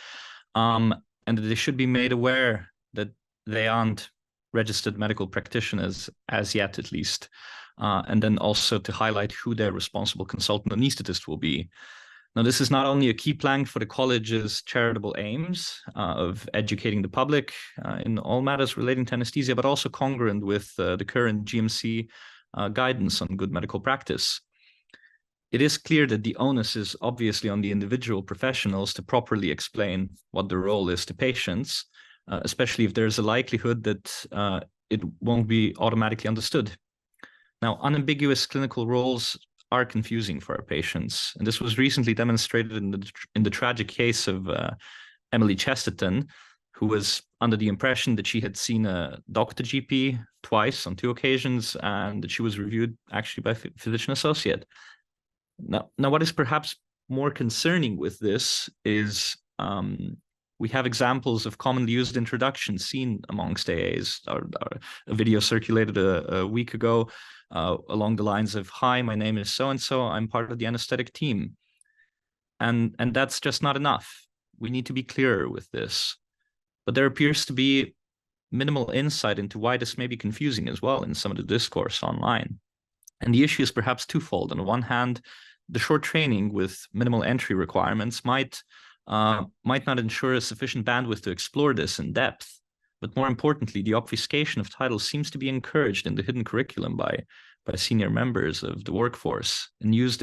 and that they should be made aware that they aren't registered medical practitioners as yet, at least, and then also to highlight who their responsible consultant anaesthetist will be. Now, this is not only a key plank for the college's charitable aims of educating the public in all matters relating to anesthesia, but also congruent with the current GMC guidance on good medical practice. It is clear that the onus is obviously on the individual professionals to properly explain what their role is to patients, especially if there's a likelihood that it won't be automatically understood. Now, unambiguous clinical roles are confusing for our patients, and this was recently demonstrated in the tragic case of Emily Chesterton, who was under the impression that she had seen a doctor GP twice on 2 occasions, and that she was reviewed actually by a physician associate. Now, what is perhaps more concerning with this is we have examples of commonly used introductions seen amongst AAs. A video circulated a week ago along the lines of, "Hi, my name is so-and-so, I'm part of the anesthetic team." And that's just not enough. We need to be clearer with this. But there appears to be minimal insight into why this may be confusing as well in some of the discourse online. And the issue is perhaps twofold. On the one hand, the short training with minimal entry requirements might not ensure a sufficient bandwidth to explore this in depth. But more importantly, the obfuscation of titles seems to be encouraged in the hidden curriculum by senior members of the workforce and used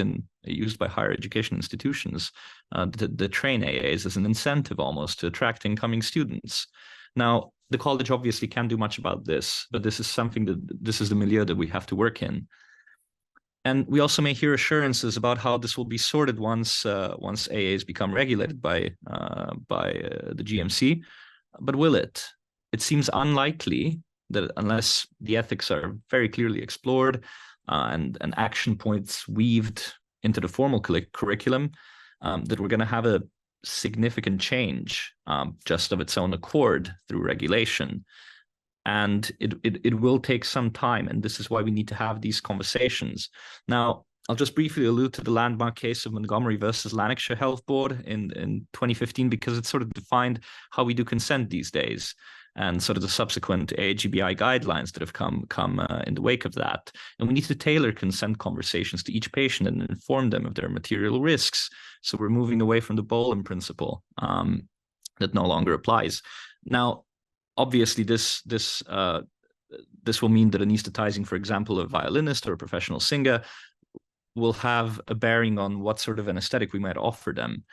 by higher education institutions that train AAs as an incentive almost to attract incoming students. Now, the college obviously can't do much about this, but this is the milieu that we have to work in. And we also may hear assurances about how this will be sorted once AAs become regulated by the GMC. But will it? It seems unlikely that unless the ethics are very clearly explored and action points weaved into the formal curriculum, that we're going to have a significant change just of its own accord through regulation. And it will take some time, and this is why we need to have these conversations. Now, I'll just briefly allude to the landmark case of Montgomery versus Lanarkshire Health Board in 2015, because it sort of defined how we do consent these days, and sort of the subsequent AGBI guidelines that have come in the wake of that. And we need to tailor consent conversations to each patient and inform them of their material risks. So we're moving away from the Boland principle that no longer applies. Now, obviously, this will mean that anesthetizing, for example, a violinist or a professional singer will have a bearing on what sort of anesthetic we might offer them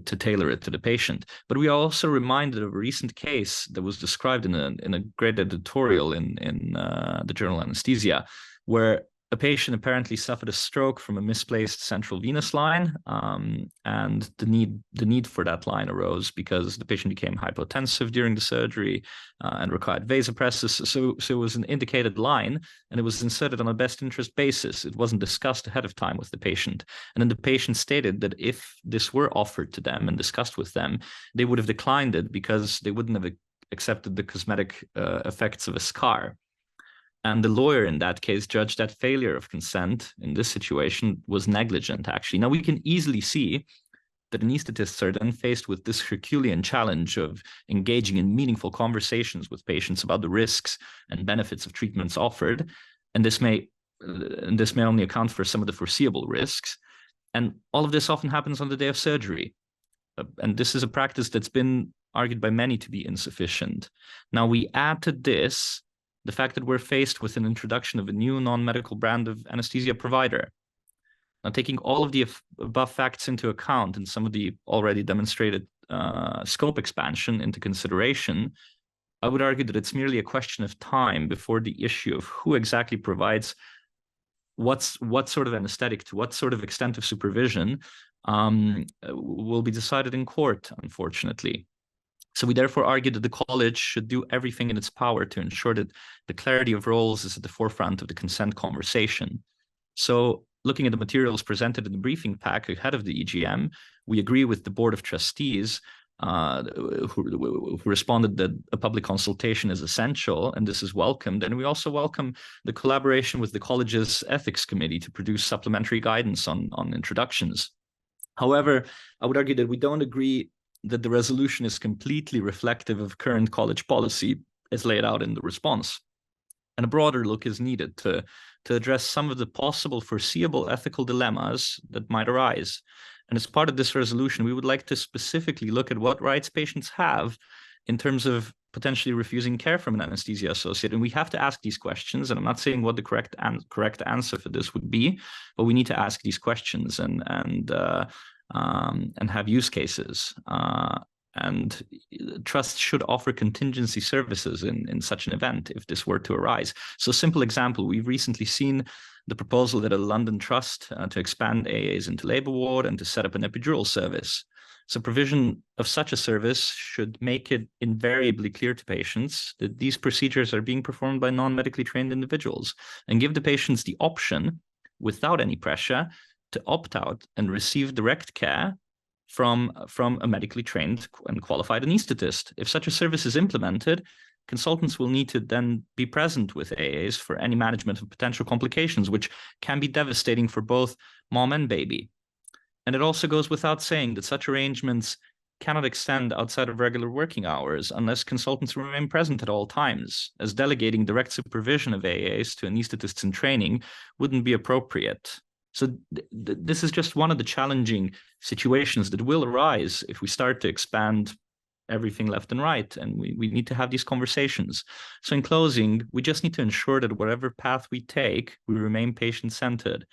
to tailor it to the patient. But we are also reminded of a recent case that was described in a great editorial in the journal Anesthesia, where a patient apparently suffered a stroke from a misplaced central venous line, and the need for that line arose because the patient became hypotensive during the surgery and required vasopresses. So it was an indicated line, and it was inserted on a best interest basis. It wasn't discussed ahead of time with the patient. And then the patient stated that if this were offered to them and discussed with them, they would have declined it because they wouldn't have accepted the cosmetic effects of a scar. And the lawyer in that case judged that failure of consent in this situation was negligent, actually. Now, we can easily see that anaesthetists are then faced with this Herculean challenge of engaging in meaningful conversations with patients about the risks and benefits of treatments offered. And this may only account for some of the foreseeable risks. And all of this often happens on the day of surgery. And this is a practice that's been argued by many to be insufficient. Now, we add to this the fact that we're faced with an introduction of a new non-medical brand of anesthesia provider. Now, taking all of the above facts into account and some of the already demonstrated scope expansion into consideration, I would argue that it's merely a question of time before the issue of who exactly provides what sort of anesthetic to what sort of extent of supervision will be decided in court, unfortunately. So we therefore argue that the college should do everything in its power to ensure that the clarity of roles is at the forefront of the consent conversation. So looking at the materials presented in the briefing pack ahead of the EGM, we agree with the Board of Trustees who responded that a public consultation is essential and this is welcomed. And we also welcome the collaboration with the college's ethics committee to produce supplementary guidance on introductions. However, I would argue that we don't agree that the resolution is completely reflective of current college policy as laid out in the response. And a broader look is needed to address some of the possible foreseeable ethical dilemmas that might arise. And as part of this resolution, we would like to specifically look at what rights patients have in terms of potentially refusing care from an anesthesia associate. And we have to ask these questions. And I'm not saying what the correct answer for this would be, but we need to ask these questions and have use cases. And trust should offer contingency services in such an event if this were to arise. So a simple example, we've recently seen the proposal that a London trust to expand AAs into labour ward and to set up an epidural service. So provision of such a service should make it invariably clear to patients that these procedures are being performed by non-medically trained individuals and give the patients the option, without any pressure, to opt out and receive direct care from a medically trained and qualified anaesthetist. If such a service is implemented, consultants will need to then be present with AAs for any management of potential complications, which can be devastating for both mom and baby. And it also goes without saying that such arrangements cannot extend outside of regular working hours unless consultants remain present at all times, as delegating direct supervision of AAs to anaesthetists in training wouldn't be appropriate. So this is just one of the challenging situations that will arise if we start to expand everything left and right, and we need to have these conversations. So in closing, we just need to ensure that whatever path we take, we remain patient-centered.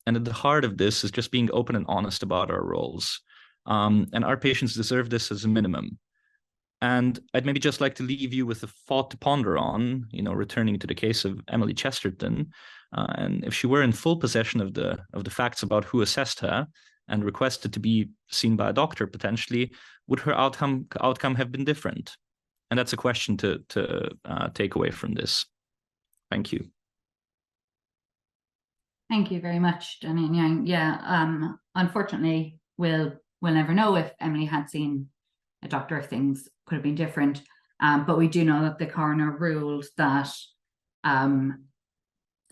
And at the heart of this is just being open and honest about our roles. And our patients deserve this as a minimum. And I'd maybe just like to leave you with a thought to ponder on, returning to the case of Emily Chesterton. And if she were in full possession of the facts about who assessed her and requested to be seen by a doctor potentially, would her outcome have been different? And that's a question to take away from this. Thank you. Thank you very much, Danny and Yang. Yeah, unfortunately, we'll never know if Emily had seen a doctor, if things could have been different. But we do know that the coroner ruled that, I'm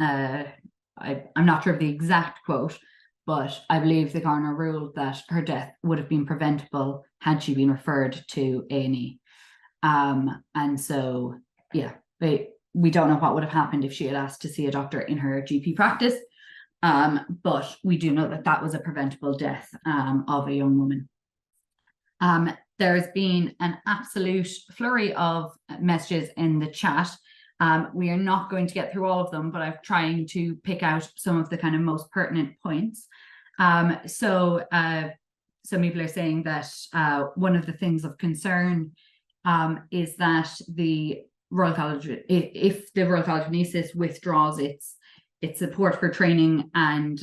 not sure of the exact quote, but I believe the coroner ruled that her death would have been preventable had she been referred to A&E. And so, yeah, we don't know what would have happened if she had asked to see a doctor in her GP practice. But we do know that that was a preventable death of a young woman. There's been an absolute flurry of messages in the chat. We are not going to get through all of them, but I'm trying to pick out some of the kind of most pertinent points. So some people are saying that one of the things of concern is that the Royal College, if the Royal College of Anaesthetists withdraws its support for training, and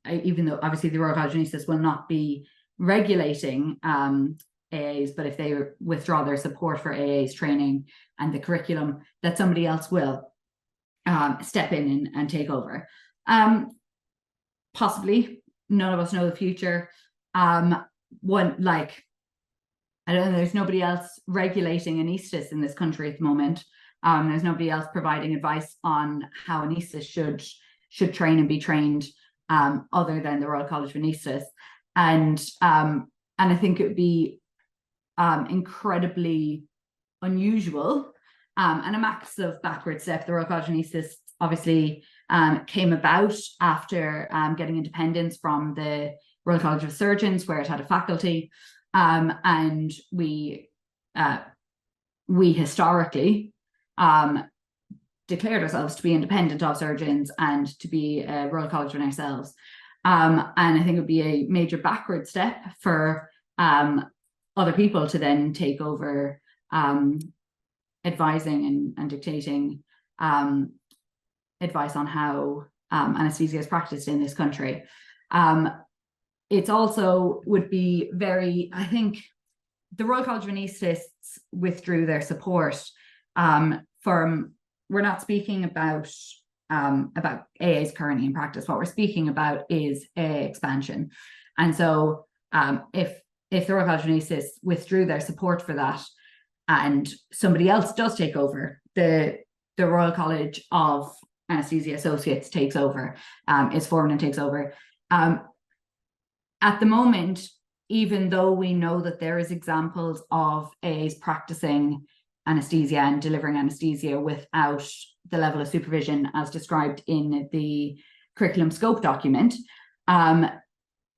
even though obviously the Royal College of Anaesthetists will not be regulating AAs, but if they withdraw their support for AAs training and the curriculum, that somebody else will step in and take over. Possibly, none of us know the future. I don't know, there's nobody else regulating anaesthetists in this country at the moment. There's nobody else providing advice on how anaesthetists should train and be trained other than the Royal College of Anaesthetists. And I think it would be incredibly unusual and a massive backward step. The Royal College of Anaesthetists obviously came about after getting independence from the Royal College of Surgeons, where it had a faculty, and we historically declared ourselves to be independent of surgeons and to be a Royal College of ourselves. And I think it would be a major backward step for other people to then take over advising and dictating advice on how anaesthesia is practiced in this country. It's also would be very, I think, the Royal College of Anaesthetists withdrew their support from, we're not speaking about AAs currently in practice. What we're speaking about is AA expansion. And so if the Royal College of Anaesthetists withdrew their support for that and somebody else does take over, the Royal College of Anaesthesia Associates takes over, is formed and takes over. At the moment, even though we know that there is examples of AAs practicing anaesthesia and delivering anaesthesia without the level of supervision as described in the curriculum scope document,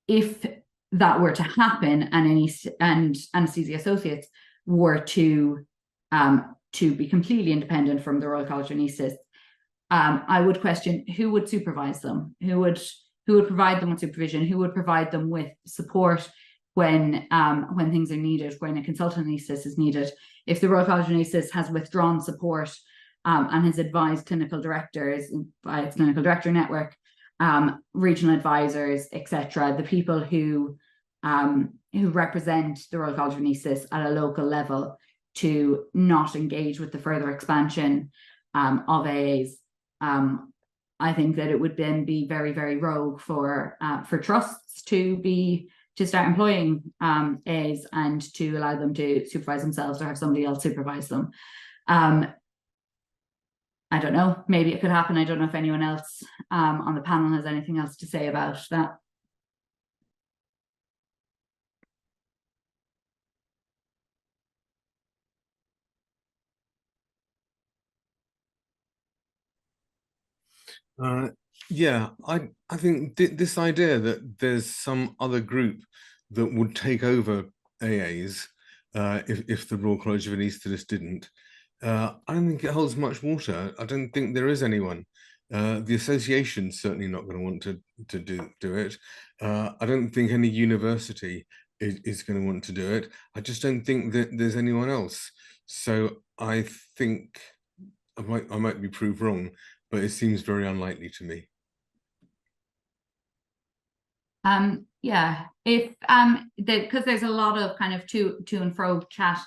if that were to happen and Anaesthesia Associates were to be completely independent from the Royal College of Anaesthetists, I would question who would supervise them, who would provide them with supervision, who would provide them with support when things are needed, when a consultant anaesthetist is needed. If the Royal College of Anaesthetists has withdrawn support and has advised clinical directors by its clinical director network, regional advisors, etc., the people who represent the Royal College of Anaesthetists at a local level, to not engage with the further expansion of AAs, I think that it would then be very, very rogue for trusts to start employing AAs and to allow them to supervise themselves or have somebody else supervise them. I don't know, maybe it could happen. I don't know if anyone else on the panel has anything else to say about that. Yeah, I think this idea that there's some other group that would take over AAs if the Royal College of Anaesthetists didn't, I don't think it holds much water. I don't think there is anyone. The association's certainly not going to want to do it. I don't think any university is going to want to do it. I just don't think that there's anyone else. So I think I might be proved wrong, but it seems very unlikely to me. Yeah, if because there's a lot of kind of to and fro chat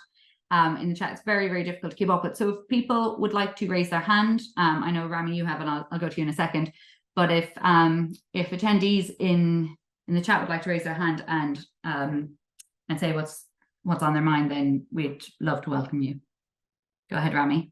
in the chat, it's very, very difficult to keep up with. So if people would like to raise their hand, I know Ramey, you have, and I'll go to you in a second. But if attendees in the chat would like to raise their hand and say what's on their mind, then we'd love to welcome you. Go ahead, Ramey.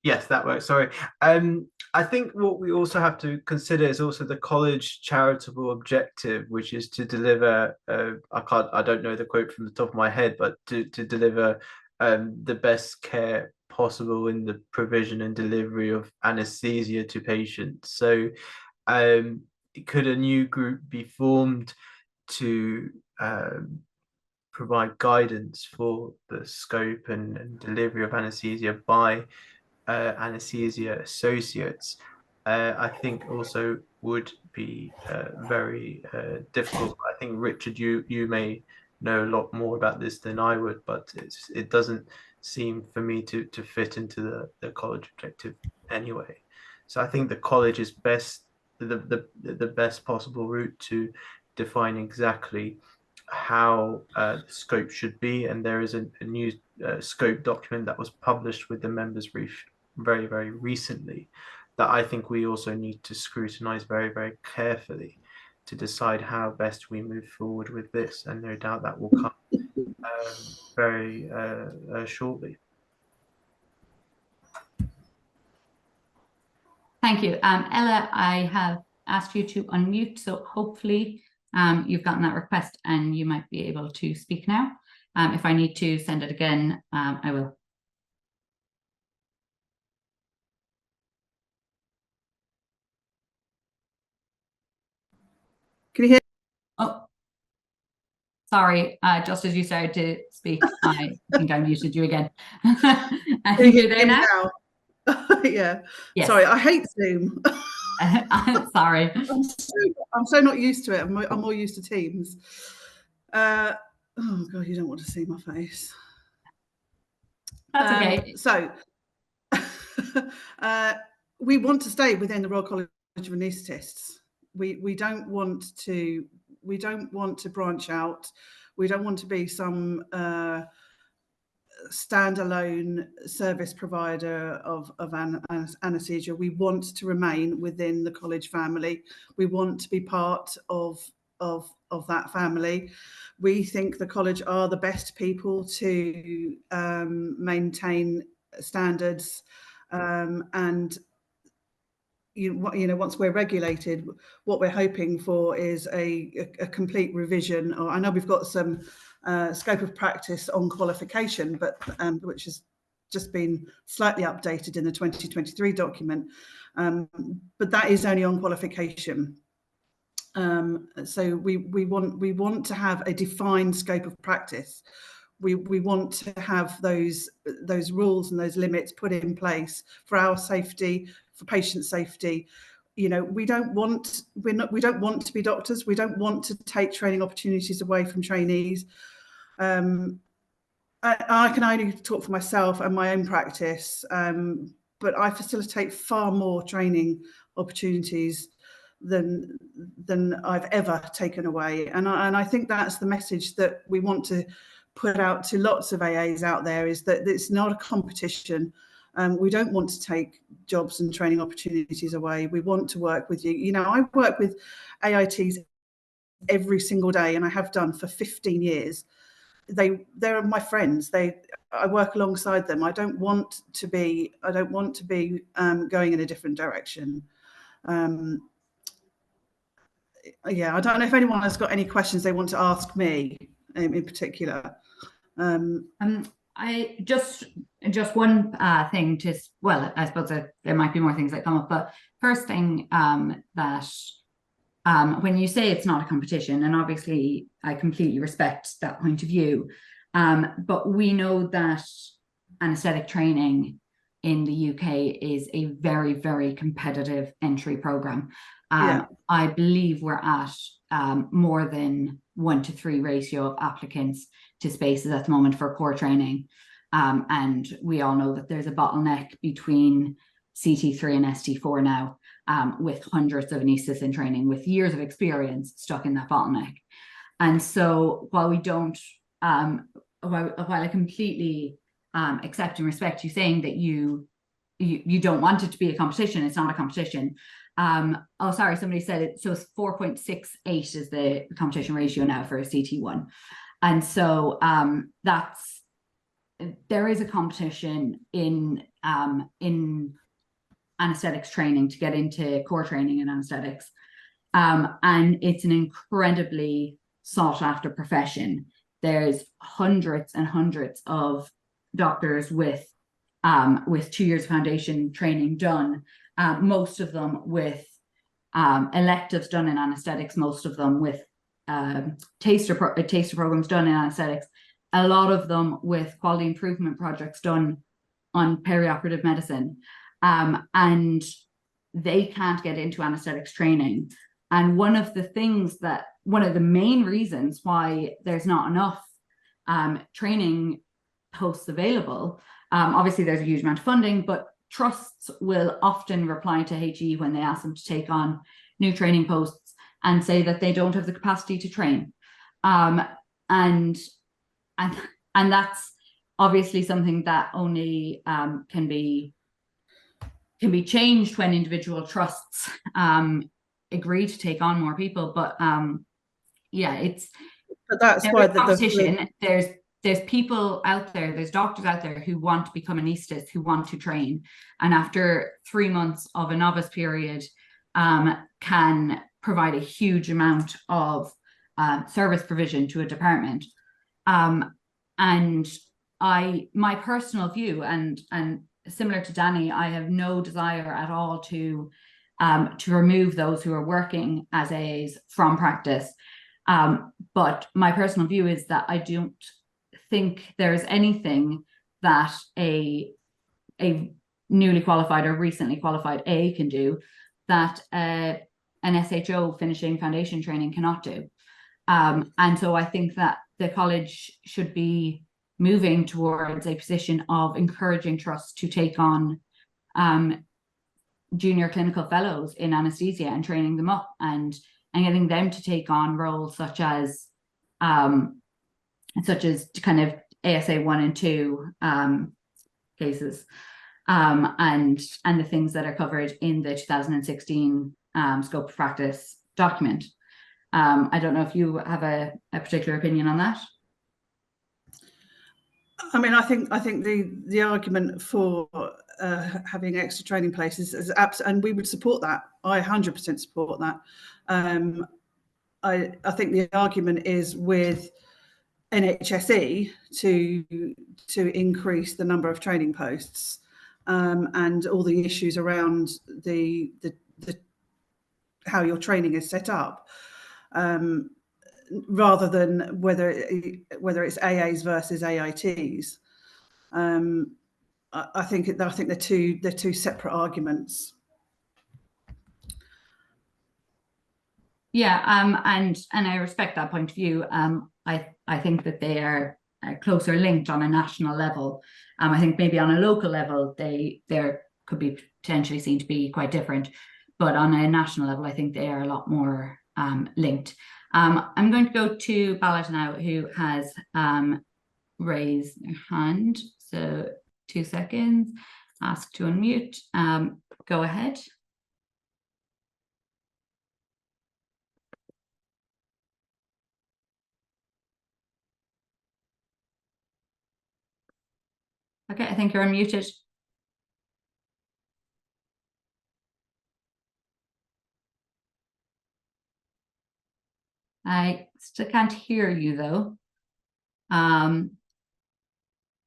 Yes, that works. Sorry. I think what we also have to consider is also the college charitable objective, which is to deliver. I don't know the quote from the top of my head, but to deliver the best care possible in the provision and delivery of anesthesia to patients. So, could a new group be formed to provide guidance for the scope and delivery of anesthesia by Anaesthesia Associates? I think also would be very difficult. I think, Richard, you may know a lot more about this than I would, but it doesn't seem for me to fit into the college objective anyway. So I think the college is the best possible route to define exactly how the scope should be, and there is a new scope document that was published with the members brief very, very recently that I think we also need to scrutinize very, very carefully to decide how best we move forward with this, and no doubt that will come very shortly. Thank you. Ella, I have asked you to unmute, so hopefully you've gotten that request and you might be able to speak now. If I need to send it again, I will. Can you hear? Oh, Sorry, just as you started to speak, I think I muted you again. I think you're there now. Yeah. Yes. Sorry, I hate Zoom. Sorry. I'm so not used to it. I'm more used to Teams. Oh God, you don't want to see my face. That's okay. So we want to stay within the Royal College of Anaesthetists. We don't want to branch out. We don't want to be some standalone service provider of anaesthesia. We want to remain within the college family. We want to be part of that family. We think the college are the best people to maintain standards, and you know, once we're regulated, what we're hoping for is a complete revision. Or I know we've got some scope of practice on qualification, but which has just been slightly updated in the 2023 document, but that is only on qualification. So we want to have a defined scope of practice. We want to have those rules and those limits put in place for our safety, for patient safety. You know, we don't want to be doctors. We don't want to take training opportunities away from trainees. I can only talk for myself and my own practice, but I facilitate far more training opportunities than I've ever taken away, and I think that's the message that we want to put out to lots of AAs out there, is that it's not a competition. We don't want to take jobs and training opportunities away. We want to work with you. You know, I work with AITs every single day, and I have done for 15 years. They're my friends. I work alongside them. I don't want to be going in a different direction. Yeah, I don't know if anyone has got any questions they want to ask me in particular. I just one thing to, well, I suppose there might be more things that come up, but first thing, that when you say it's not a competition, and obviously I completely respect that point of view, but we know that anaesthetic training in the UK is a very, very competitive entry program. I believe we're at more than 1-to-3 ratio of applicants to spaces at the moment for core training. And we all know that there's a bottleneck between CT3 and ST4 now, with hundreds of anaesthetists in training with years of experience stuck in that bottleneck. And so while we don't, while I completely accept and respect you saying that you don't want it to be a competition, it's not a competition. Oh, sorry, somebody said it. So it's 4.68 is the competition ratio now for a CT1. And so there is a competition in anaesthetics training to get into core training in anaesthetics. And it's an incredibly sought after profession. There's hundreds and hundreds of doctors with 2 years of foundation training done, most of them with electives done in anaesthetics, most of them with taster programs done in anaesthetics, a lot of them with quality improvement projects done on perioperative medicine, and they can't get into anaesthetics training. And one of the main reasons why there's not enough training posts available, obviously there's a huge amount of funding, but trusts will often reply to HE when they ask them to take on new training posts and say that they don't have the capacity to train. And that's obviously something that only can be changed when individual trusts agree to take on more people. But yeah, but that's why the competition. There's people out there, there's doctors out there who want to become anaesthetists, who want to train, and after 3 months of a novice period, can provide a huge amount of service provision to a department. And my personal view, and similar to Danny, I have no desire at all to remove those who are working as AAs from practice. But my personal view is that I don't think there's anything that a newly qualified or recently qualified AA can do that an SHO finishing foundation training cannot do. And so I think that the college should be moving towards a position of encouraging trusts to take on junior clinical fellows in anaesthesia and training them up and getting them to take on roles such as kind of ASA 1 and 2 cases, and the things that are covered in the 2016 scope of practice document. I don't know if you have a particular opinion on that. I mean, I think the argument for having extra training places is and we would support that. I 100% support that. I think the argument is with NHSE to increase the number of training posts, and all the issues around the how your training is set up, rather than whether it's AAs versus AITs. I think they're two separate arguments. Yeah, and I respect that point of view. I think that they are closer linked on a national level. I think maybe on a local level there could be potentially seen to be quite different, but on a national level I think they are a lot more linked. I'm going to go to Ballard now, who has raised their hand. So 2 seconds. Ask to unmute. Go ahead. Okay, I think you're unmuted. I still can't hear you though. I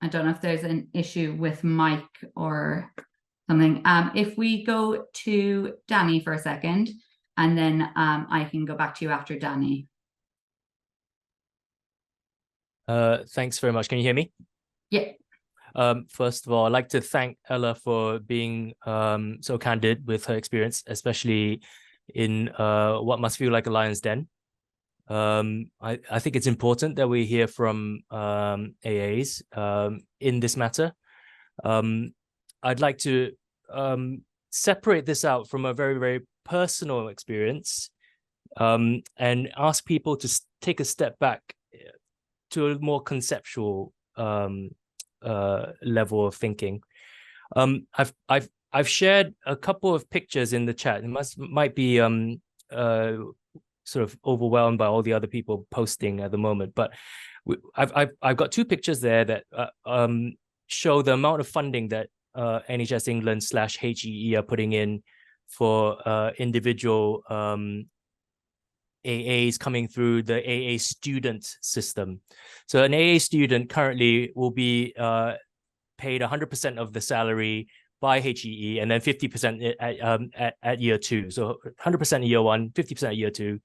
don't know if there's an issue with mic or something. If we go to Danny for a second, and then I can go back to you after Danny. Thanks very much. Can you hear me? Yeah. First of all, I'd like to thank Ella for being so candid with her experience, especially in what must feel like a lion's den. I think it's important that we hear from AAs in this matter. I'd like to separate this out from a very, very personal experience, and ask people to take a step back to a more conceptual level of thinking. I've shared a couple of pictures in the chat. It might be sort of overwhelmed by all the other people posting at the moment, but I've got 2 pictures there that show the amount of funding that NHS England / HEE are putting in for individual AAs coming through the AA student system. So an AA student currently will be paid 100% of the salary by HEE, and then 50% at year 2. So 100% at year 1, 50% at year 2.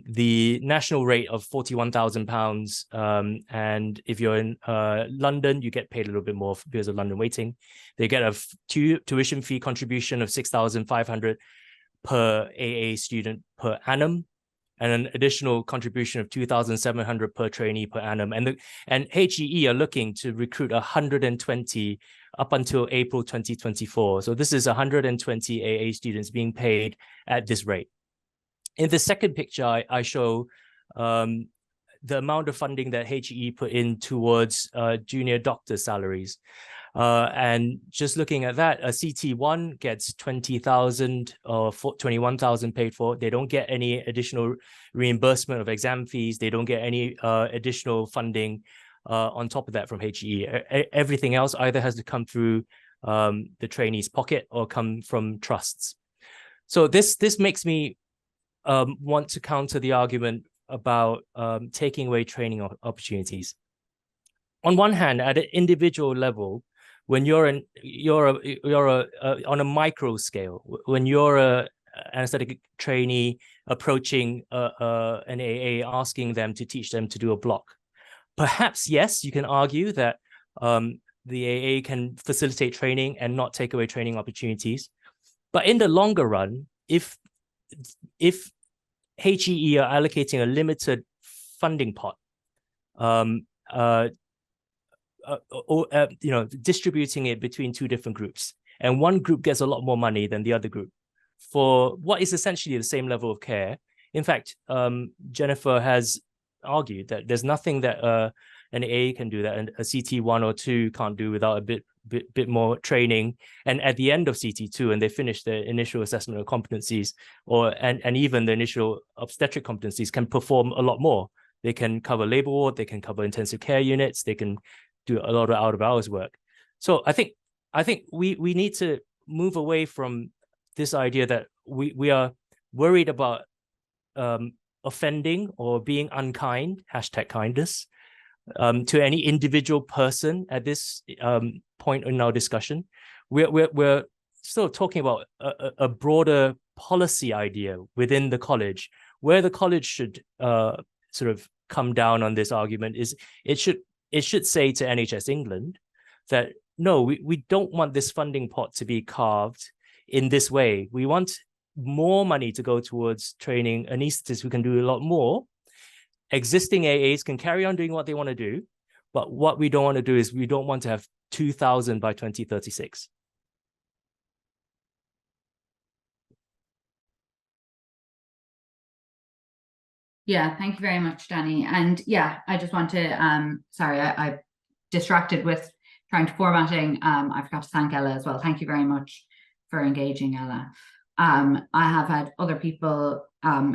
The national rate of £41,000, and if you're in London, you get paid a little bit more because of London waiting. They get a tuition fee contribution of £6,500 per AA student per annum, and an additional contribution of £2,700 per trainee per annum. And HEE are looking to recruit 120 up until April 2024. So this is 120 AA students being paid at this rate. In the second picture, I show the amount of funding that HEE put in towards junior doctor salaries. And just looking at that, a CT1 gets 20,000 or 21,000 paid for. They don't get any additional reimbursement of exam fees. They don't get any additional funding on top of that from HEE. Everything else either has to come through the trainee's pocket or come from trusts. So this makes me want to counter the argument about taking away training opportunities. On one hand, at an individual level, when you're on a micro scale, when you're anaesthetic trainee approaching an AA, asking them to teach them to do a block. Perhaps, yes, you can argue that the AA can facilitate training and not take away training opportunities. But in the longer run, if HEE are allocating a limited funding pot, distributing it between two different groups, and one group gets a lot more money than the other group for what is essentially the same level of care. In fact, Jennifer has argued that there's nothing that an AA can do that a CT1 or 2 can't do without a bit more training. And at the end of CT2, and they finish their initial assessment of competencies, and even the initial obstetric competencies, can perform a lot more. They can cover labor ward, they can cover intensive care units, they can do a lot of out of hours work. So I think we need to move away from this idea that we are worried about offending or being unkind, #kindness, to any individual person at this point in our discussion. We're still talking about a broader policy idea within the college, where the college should sort of come down on this argument. Is it should say to NHS England that no, we don't want this funding pot to be carved in this way. We want more money to go towards training anaesthetists who can do a lot more. Existing AAs can carry on doing what they want to do, but what we don't want to do is we don't want to have 2,000 by 2036. Yeah, thank you very much, Danny. And yeah, I just want to, sorry, I distracted with trying to formatting. I forgot to thank Ella as well. Thank you very much for engaging, Ella. I have had other people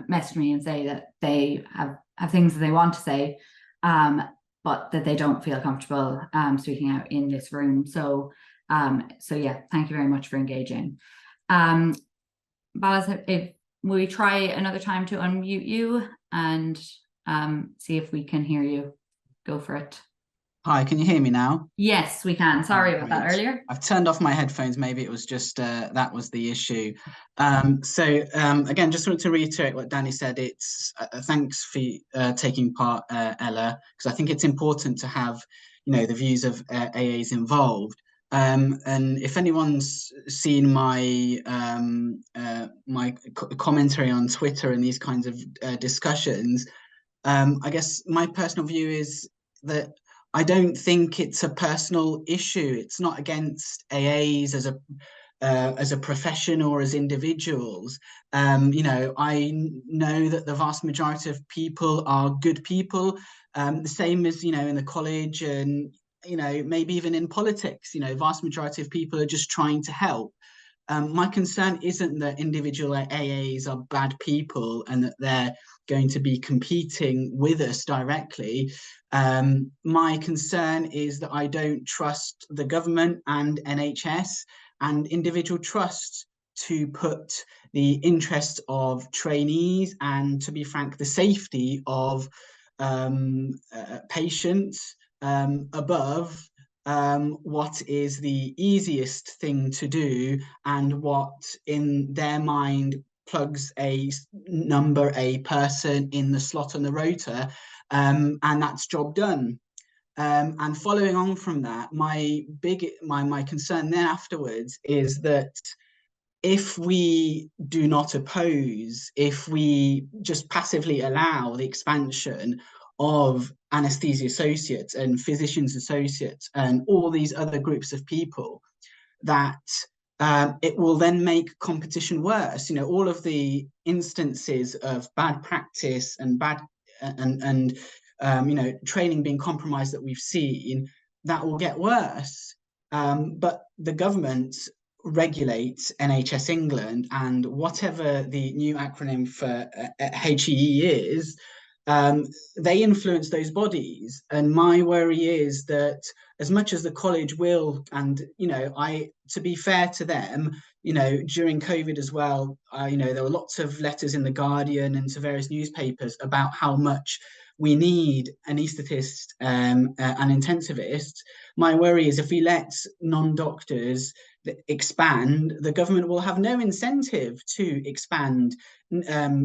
message me and say that they have things that they want to say, but that they don't feel comfortable speaking out in this room. So yeah, thank you very much for engaging. Balas, if we try another time to unmute you and see if we can hear you. Go for it. Hi, can you hear me now? Yes, we can. Sorry about that earlier. I've turned off my headphones. Maybe it was just that was the issue. Again, just wanted to reiterate what Danny said. It's thanks for taking part, Ella, because I think it's important to have, the views of AAs involved. And if anyone's seen my my commentary on Twitter and these kinds of discussions, I guess my personal view is that I don't think it's a personal issue. It's not against AAs as a profession or as individuals. I know that the vast majority of people are good people, the same as in the college and maybe even in politics. Vast majority of people are just trying to help. My concern isn't that individual AAs are bad people and that they're going to be competing with us directly. My concern is that I don't trust the government and NHS and individual trusts to put the interests of trainees and, to be frank, the safety of patients above what is the easiest thing to do and what in their mind plugs a person in the slot on the rota, and that's job done. And following on from that, my concern then afterwards is that if we do not oppose, if we just passively allow the expansion of Anaesthesia Associates and Physicians Associates and all these other groups of people, that it will then make competition worse. All of the instances of bad practice and bad training being compromised that we've seen, that will get worse. But the government regulates NHS England, and whatever the new acronym for HEE is, they influence those bodies. And my worry is that as much as the college will, and to be fair to them, during COVID as well, there were lots of letters in the Guardian and to various newspapers about how much we need anaesthetists and intensivists. My worry is if we let non-doctors expand, the government will have no incentive to expand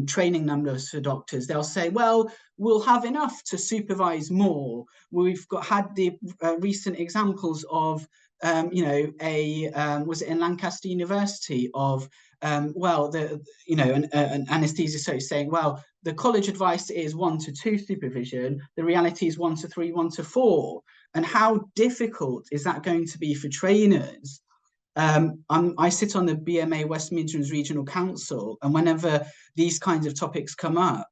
training numbers for doctors. They'll say, well, we'll have enough to supervise more. We've had the recent examples of, was it in Lancaster University of, an anaesthesia associate saying, well, the college advice is 1 to 2 supervision. The reality is 1 to 3, 1 to 4. And how difficult is that going to be for trainers? I sit on the BMA West Midlands Regional Council, and whenever these kinds of topics come up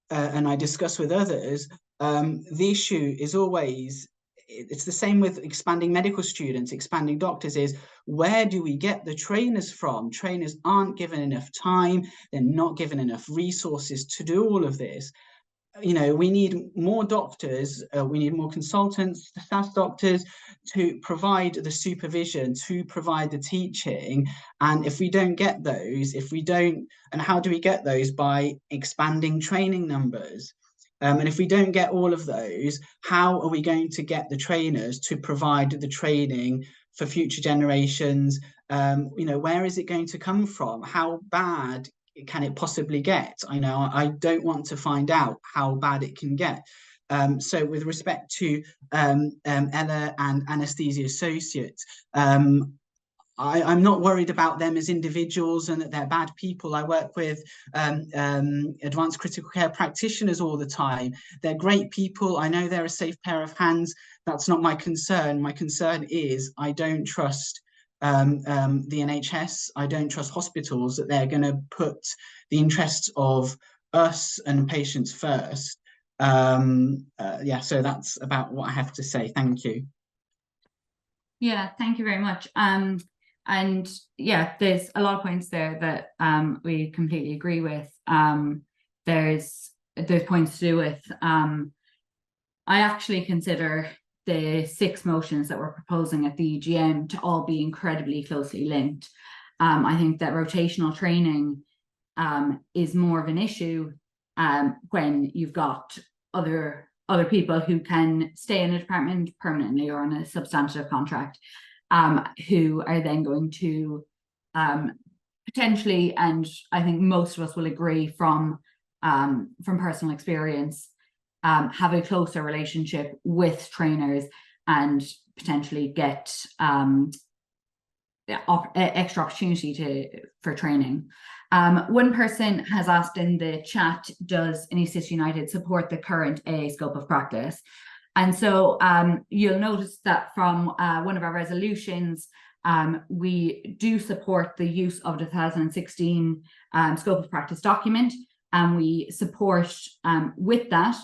and I discuss with others, the issue is always, it's the same with expanding medical students, expanding doctors, is where do we get the trainers from? Trainers aren't given enough time, they're not given enough resources to do all of this. We need more doctors, we need more consultants, staff doctors to provide the supervision, to provide the teaching. And if we don't get those, and how do we get those? By expanding training numbers. And if we don't get all of those, how are we going to get the trainers to provide the training for future generations? Where is it going to come from? How bad can it possibly get? I don't want to find out how bad it can get. So with respect to Ella and Anaesthesia Associates, I'm not worried about them as individuals and that they're bad people. I work with advanced critical care practitioners all the time. They're great people. I know they're a safe pair of hands. That's not my concern. My concern is I don't trust the NHS. I don't trust hospitals that they're going to put the interests of us and patients first. So that's about what I have to say. Thank you. Yeah, thank you very much. And yeah, there's a lot of points there that we completely agree with. There's points to do with, I actually consider the 6 motions that we're proposing at the EGM to all be incredibly closely linked. I think that rotational training is more of an issue when you've got other people who can stay in a department permanently or on a substantive contract, who are then going to potentially, and I think most of us will agree from personal experience, have a closer relationship with trainers and potentially get extra opportunity for training. One person has asked in the chat, does Anaesthetists United support the current AA scope of practice? And so you'll notice that from one of our resolutions, we do support the use of the 2016 scope of practice document, and we support with that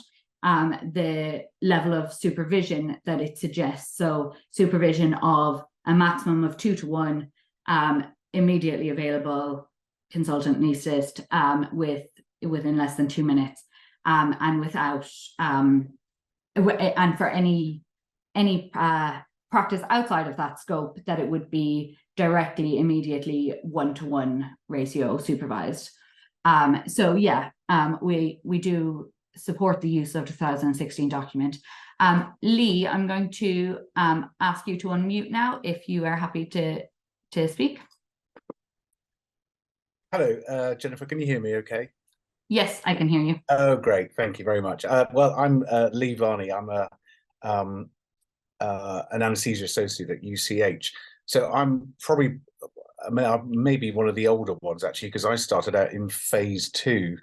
the level of supervision that it suggests. So supervision of a maximum of 2 to 1 immediately available consultant anaesthetist within less than 2 minutes, and without and for any practice outside of that scope, that it would be directly, immediately 1-to-1 ratio supervised. So yeah, we do support the use of the 2016 document. Lee, I'm going to ask you to unmute now if you are happy to speak. Hello, Jennifer, can you hear me okay? Yes, I can hear you. Oh, great. Thank you very much. Well, I'm Lee Varney. I'm an anaesthesia associate at UCH. So I'm probably maybe one of the older ones, actually, because I started out in phase 2.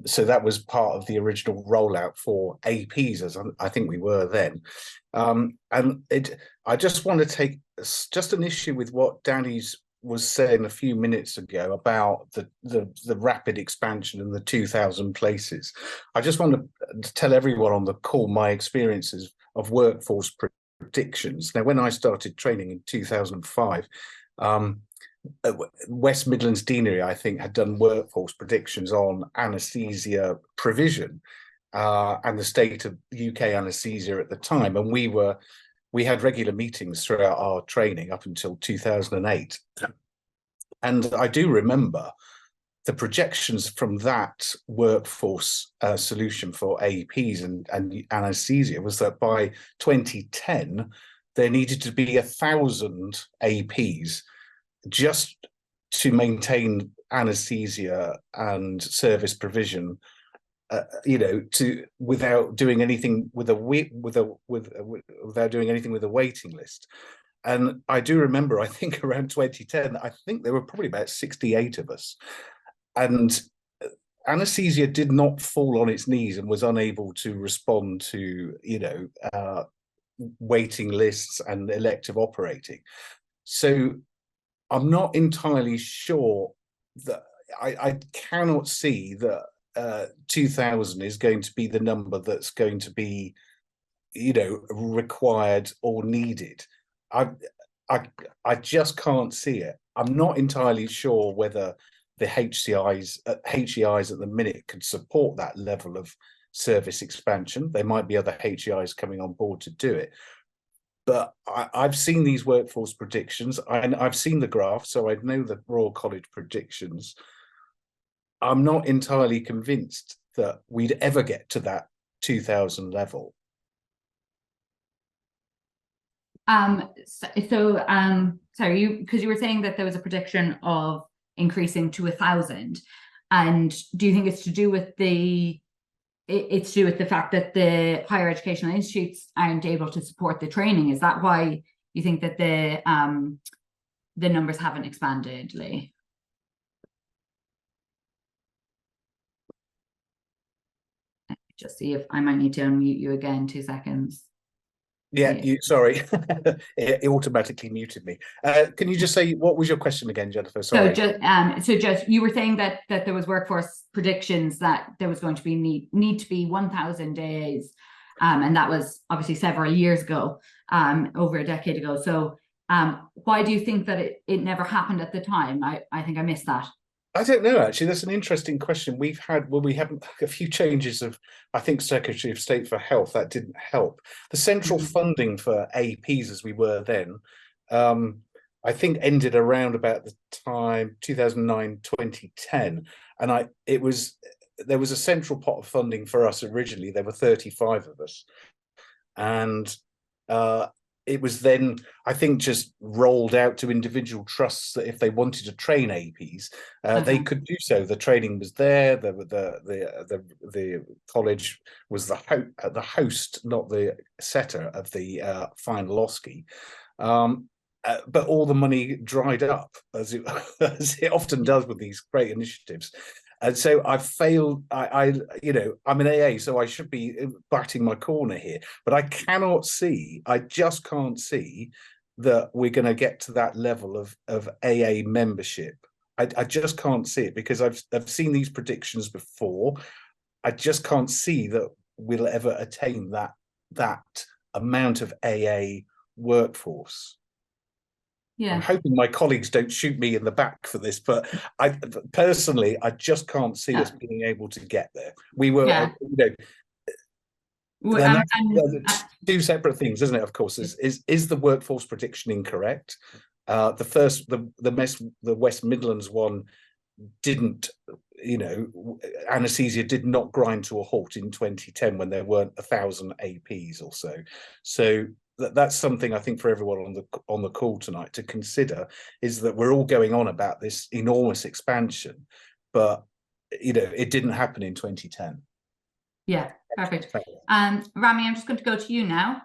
So that was part of the original rollout for APs, as I think we were then. I just want to take just an issue with what Danny's was saying a few minutes ago about the rapid expansion and the 2,000 places. I just want to tell everyone on the call my experiences of workforce predictions. Now, when I started training in 2005, West Midlands Deanery, I think, had done workforce predictions on anaesthesia provision and the state of UK anaesthesia at the time, and we had regular meetings throughout our training up until 2008. And I do remember the projections from that workforce solution for APs and anaesthesia was that by 2010, there needed to be 1,000 APs just to maintain anaesthesia and service provision, without doing anything with without doing anything with a waiting list. And I do remember, I think around 2010, I think there were probably about 68 of us, and anaesthesia did not fall on its knees and was unable to respond to waiting lists and elective operating. So I'm not entirely sure that I cannot see that 2,000 is going to be the number that's going to be, required or needed. I just can't see it. I'm not entirely sure whether the HEIs at the minute could support that level of service expansion. There might be other HEIs coming on board to do it. But I've seen these workforce predictions, and I've seen the graph, so I know the Royal College predictions. I'm not entirely convinced that we'd ever get to that 2,000 level. Sorry, because you were saying that there was a prediction of increasing to 1,000, and do you think it's to do with the fact that the higher educational institutes aren't able to support the training? Is that why you think that the numbers haven't expanded, Lee? Just see if I might need to unmute you again. 2 seconds. Yeah, sorry, it automatically muted me. Can you just say, what was your question again, Jennifer? Sorry. So just you were saying that there was workforce predictions that there was going to be need to be 1,000 days, and that was obviously several years ago, over a decade ago. So why do you think that it never happened at the time? I think I missed that. I don't know, actually. That's an interesting question. We haven't a few changes of, I think, Secretary of State for Health. That didn't help. The central funding for APs as we were then, I think ended around about the time 2009, 2010. And there was a central pot of funding for us originally. There were 35 of us. And it was then, I think, just rolled out to individual trusts that if they wanted to train APs, they could do so. The training was there. The college was the host, not the setter of the final OSCE. But all the money dried up, as it often does with these great initiatives. And so I failed. I'm an AA, so I should be batting my corner here. But I just can't see that we're going to get to that level of AA membership. I just can't see it, because I've seen these predictions before. I just can't see that we'll ever attain that amount of AA workforce. Yeah. I'm hoping my colleagues don't shoot me in the back for this, but I personally just can't see us being able to get there. We were, two separate things, isn't it? Of course, is the workforce prediction incorrect? The West Midlands one didn't, anaesthesia did not grind to a halt in 2010 when there weren't 1,000 APs or so. So that's something I think for everyone on the call tonight to consider, is that we're all going on about this enormous expansion, but it didn't happen in 2010. Yeah, perfect. Ramey, I'm just going to go to you now.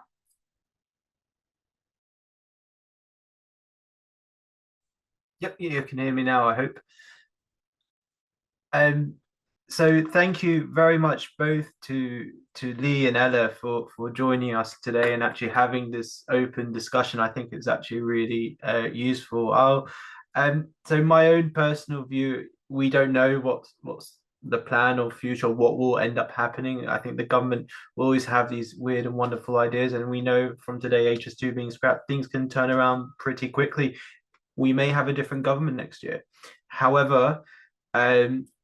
Yep, you can hear me now, I hope. So thank you very much both to Lee and Ella for joining us today and actually having this open discussion. I think it's actually really useful. So my own personal view, we don't know what's the plan or future, what will end up happening. I think the government will always have these weird and wonderful ideas, and we know from today HS2 being scrapped, things can turn around pretty quickly. We may have a different government next year. However,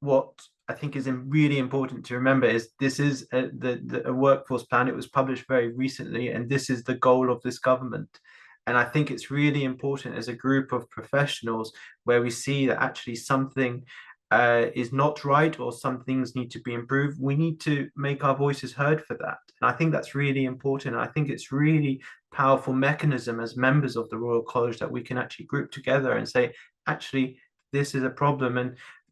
what I think is really important to remember is this is a workforce plan. It was published very recently, and this is the goal of this government. And I think it's really important as a group of professionals where we see that actually something is not right, or some things need to be improved, we need to make our voices heard for that. And I think that's really important. I think it's really powerful mechanism as members of the Royal College that we can actually group together and say, actually, this is a problem.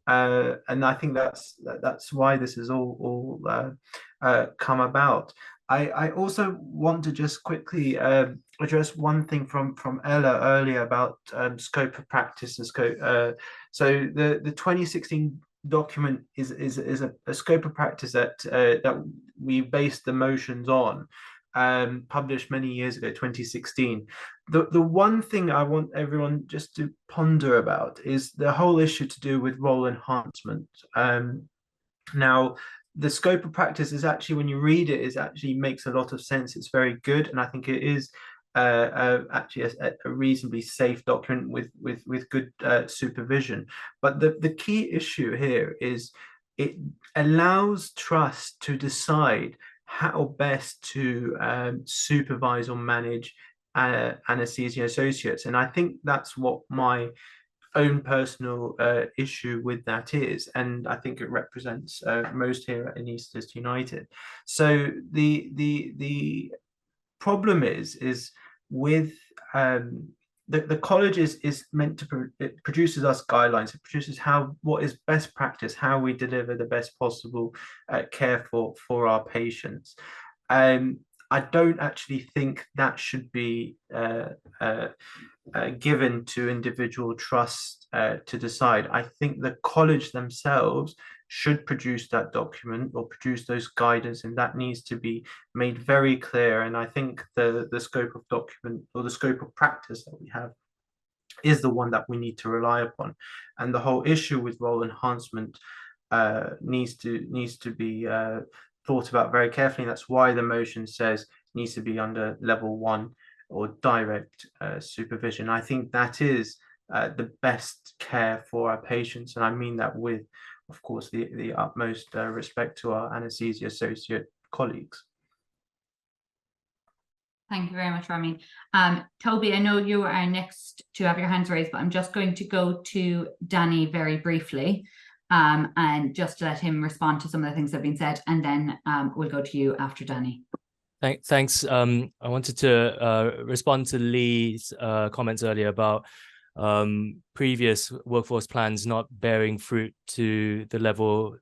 And I think that's why this has all come about. I also want to just quickly address one thing from Ella earlier about scope of practice and scope. So the 2016 document is a scope of practice that we based the motions on, published many years ago, 2016. The one thing I want everyone just to ponder about is the whole issue to do with role enhancement. Now, the scope of practice is actually, when you read it, actually makes a lot of sense. It's very good, and I think it is actually a reasonably safe document with good supervision. But the key issue here is it allows trust to decide how best to supervise or manage anaesthesia associates. And I think that's what my own personal issue with that is, and I think it represents most here at Anaesthetists United. So the problem is with the college is meant to it produces us guidelines. It produces what is best practice, how we deliver the best possible care for our patients. I don't actually think that should be given to individual trusts to decide. I think the college themselves should produce that document or produce those guidance, and that needs to be made very clear. And I think the scope of document, or the scope of practice that we have, is the one that we need to rely upon. And the whole issue with role enhancement needs to be thought about very carefully. That's why the motion says it needs to be under level 1 or direct supervision. I think that is the best care for our patients, and I mean that with, of course, the utmost respect to our Anaesthesia Associate colleagues. Thank you very much, Ramey. Toby, I know you are next to have your hands raised, but I'm just going to go to Danny very briefly, and just to let him respond to some of the things that have been said, and then we'll go to you after Danny. Thanks. I wanted to respond to Lee's comments earlier about previous workforce plans not bearing fruit to the level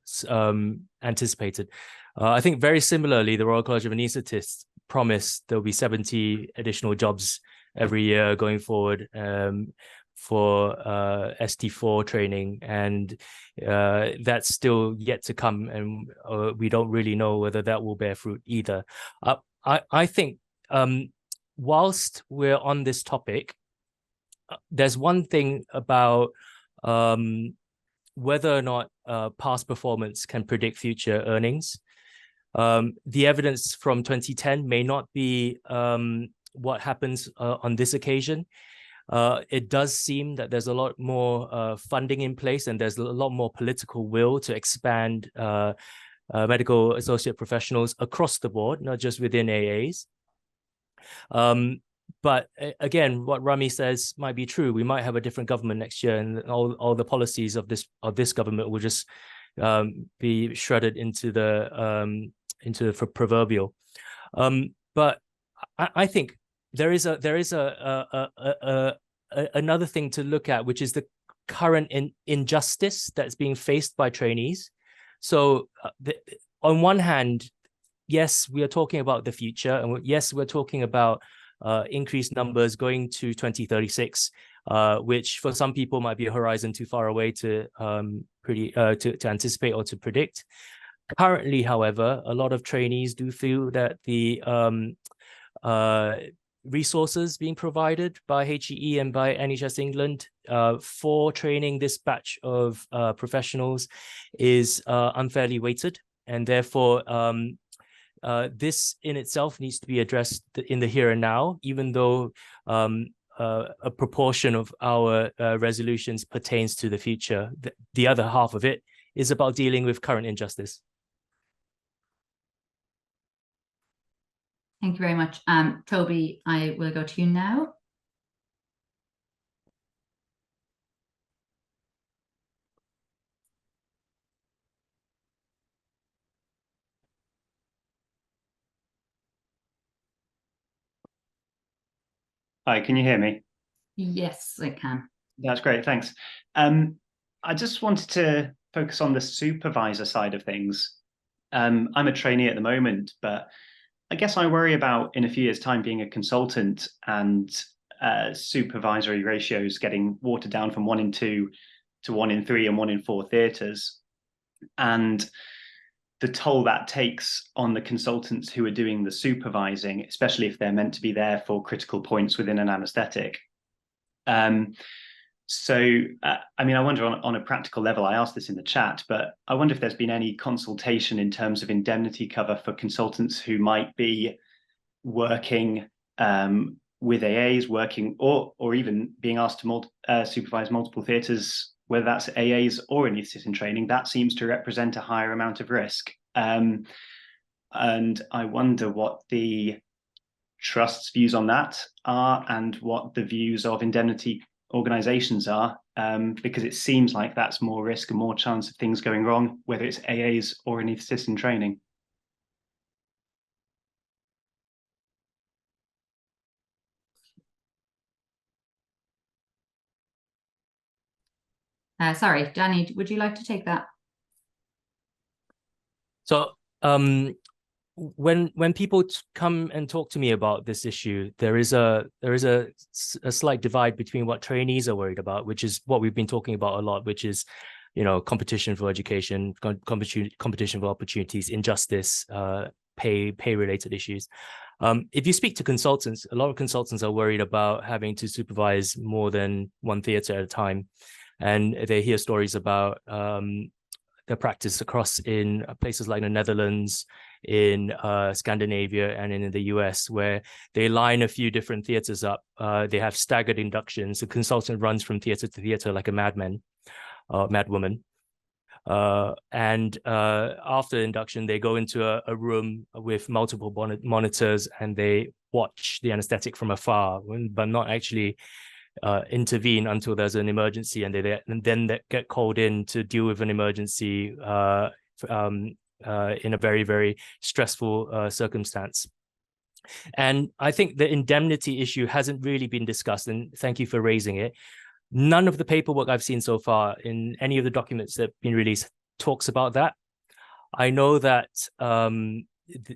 anticipated. I think very similarly, the Royal College of Anaesthetists promised there'll be 70 additional jobs every year going forward for ST4 training, and that's still yet to come, and we don't really know whether that will bear fruit either. I think whilst we're on this topic, there's one thing about whether or not past performance can predict future earnings. The evidence from 2010 may not be what happens on this occasion. It does seem that there's a lot more funding in place, and there's a lot more political will to expand medical associate professionals across the board, not just within AAs. But again, what Ramey says might be true. We might have a different government next year, and all the policies of this government will just be shredded into the proverbial. But I think there is another thing to look at, which is the current injustice that's being faced by trainees. So on one hand, yes, we are talking about the future, and yes, we're talking about increased numbers going to 2036, which for some people might be a horizon too far away to anticipate or to predict. Currently, however, a lot of trainees do feel that the resources being provided by HEE and by NHS England for training this batch of professionals is unfairly weighted, and therefore this in itself needs to be addressed in the here and now, even though a proportion of our resolutions pertains to the future. The other half of it is about dealing with current injustice. Thank you very much. Toby, I will go to you now. Hi, can you hear me? Yes, I can. That's great, thanks. I just wanted to focus on the supervisor side of things. I'm a trainee at the moment, but I guess I worry about in a few years' time being a consultant and supervisory ratios getting watered down from 1 in 2 to 1 in 3 and 1 in 4 theatres. And the toll that takes on the consultants who are doing the supervising, especially if they're meant to be there for critical points within an anaesthetic. I mean, I wonder on a practical level, I asked this in the chat, but I wonder if there's been any consultation in terms of indemnity cover for consultants who might be working with AAs, working or even being asked to supervise multiple theatres, whether that's AAs or anaesthetists in training. That seems to represent a higher amount of risk. And I wonder what the trust's views on that are and what the views of indemnity organizations are, because it seems like that's more risk and more chance of things going wrong, whether it's AAs or anaesthetists in training. Sorry, Danny, would you like to take that? So when people come and talk to me about this issue, there is a slight divide between what trainees are worried about, which is what we've been talking about a lot, which is, you know, competition for education, competition for opportunities, injustice, pay related issues. If you speak to consultants, a lot of consultants are worried about having to supervise more than one theatre at a time, and they hear stories about their practice across in places like the Netherlands, in Scandinavia, and in the US, where they line a few different theatres up. They have staggered inductions. The consultant runs from theatre to theatre like a madman, madwoman. And after induction, they go into a room with multiple monitors and they watch the anaesthetic from afar, but not actually intervene until there's an emergency, and then they get called in to deal with an emergency in a very, very stressful circumstance. And I think the indemnity issue hasn't really been discussed, and thank you for raising it. None of the paperwork I've seen so far in any of the documents that have been released talks about that. I know that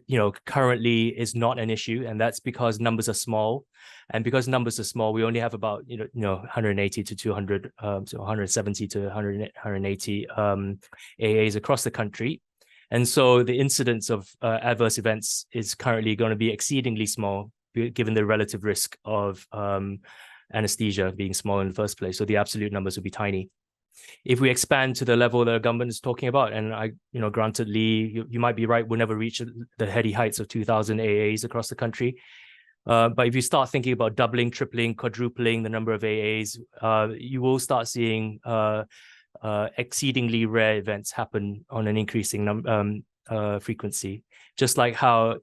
you know, currently is not an issue, and that's because numbers are small. And because numbers are small, we only have about 180 to 200, so 170 to 180 AAs across the country. And so the incidence of adverse events is currently going to be exceedingly small, given the relative risk of anesthesia being small in the first place. So the absolute numbers will be tiny. If we expand to the level that the government is talking about, and grantedly, you might be right, we'll never reach the heady heights of 2,000 AAs across the country. But if you start thinking about doubling, tripling, quadrupling the number of AAs, you will start seeing exceedingly rare events happen on an increasing frequency. Just like how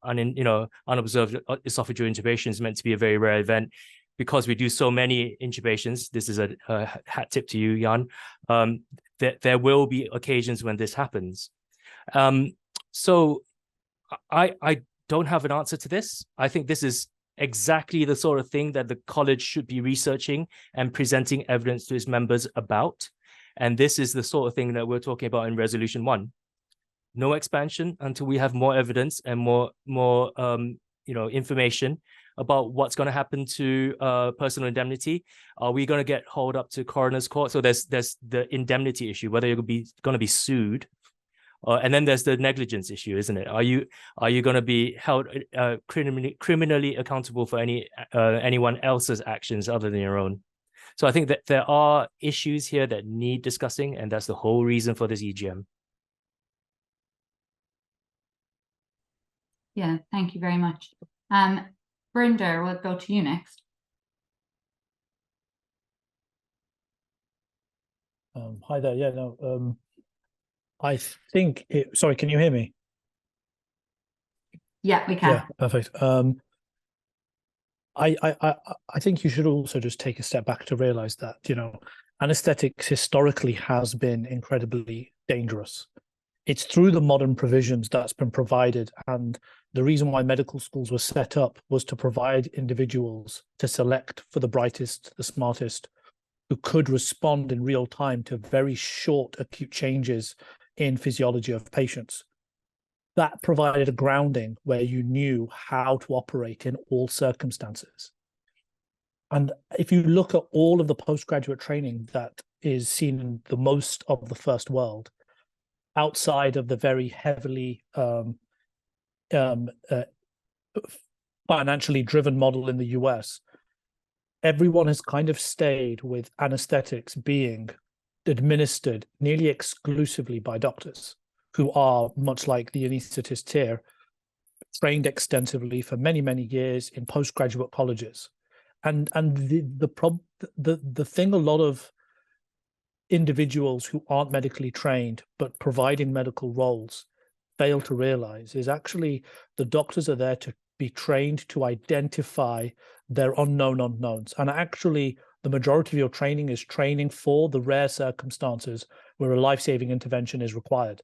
unobserved esophageal intubation is meant to be a very rare event. Because we do so many intubations, this is a hat tip to you, Jan, there will be occasions when this happens. So I don't have an answer to this. I think this is exactly the sort of thing that the college should be researching and presenting evidence to its members about. And this is the sort of thing that we're talking about in Resolution 1. No expansion until we have more evidence and more information about what's going to happen to personal indemnity. Are we going to get hauled up to coroner's court? So there's the indemnity issue, whether you're going to be sued, and then there's the negligence issue, isn't it? Are you going to be held criminally accountable for anyone else's actions other than your own? So I think that there are issues here that need discussing, and that's the whole reason for this EGM. Yeah, thank you very much. Brenda, we'll go to you next. Hi there. Yeah, no. I think sorry, can you hear me? Yeah, we can. Yeah, perfect. I think you should also just take a step back to realize that, anesthetics historically has been incredibly dangerous. It's through the modern provisions that's been provided and The reason why medical schools were set up was to provide individuals to select for the brightest, the smartest, who could respond in real time to very short acute changes in physiology of patients. That provided a grounding where you knew how to operate in all circumstances. And if you look at all of the postgraduate training that is seen in the most of the first world, outside of the very heavily financially driven model in the US, everyone has kind of stayed with anesthetics being administered nearly exclusively by doctors who are, much like the anaesthetists here, trained extensively for many, many years in postgraduate colleges. And the thing a lot of individuals who aren't medically trained but providing medical roles fail to realize is actually the doctors are there to be trained to identify their unknown unknowns. And actually, the majority of your training is training for the rare circumstances where a life-saving intervention is required.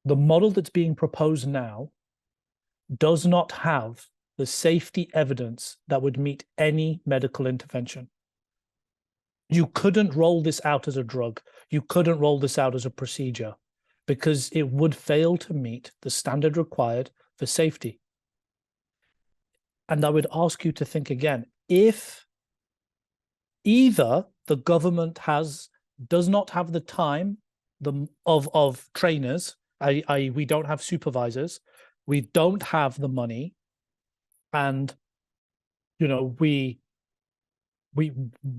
The model that's being proposed now does not have the safety evidence that would meet any medical intervention. You couldn't roll this out as a drug. You couldn't roll this out as a procedure because it would fail to meet the standard required for safety. And I would ask you to think again, if either the government does not have the time of trainers, i.e. we don't have supervisors, we don't have the money, and we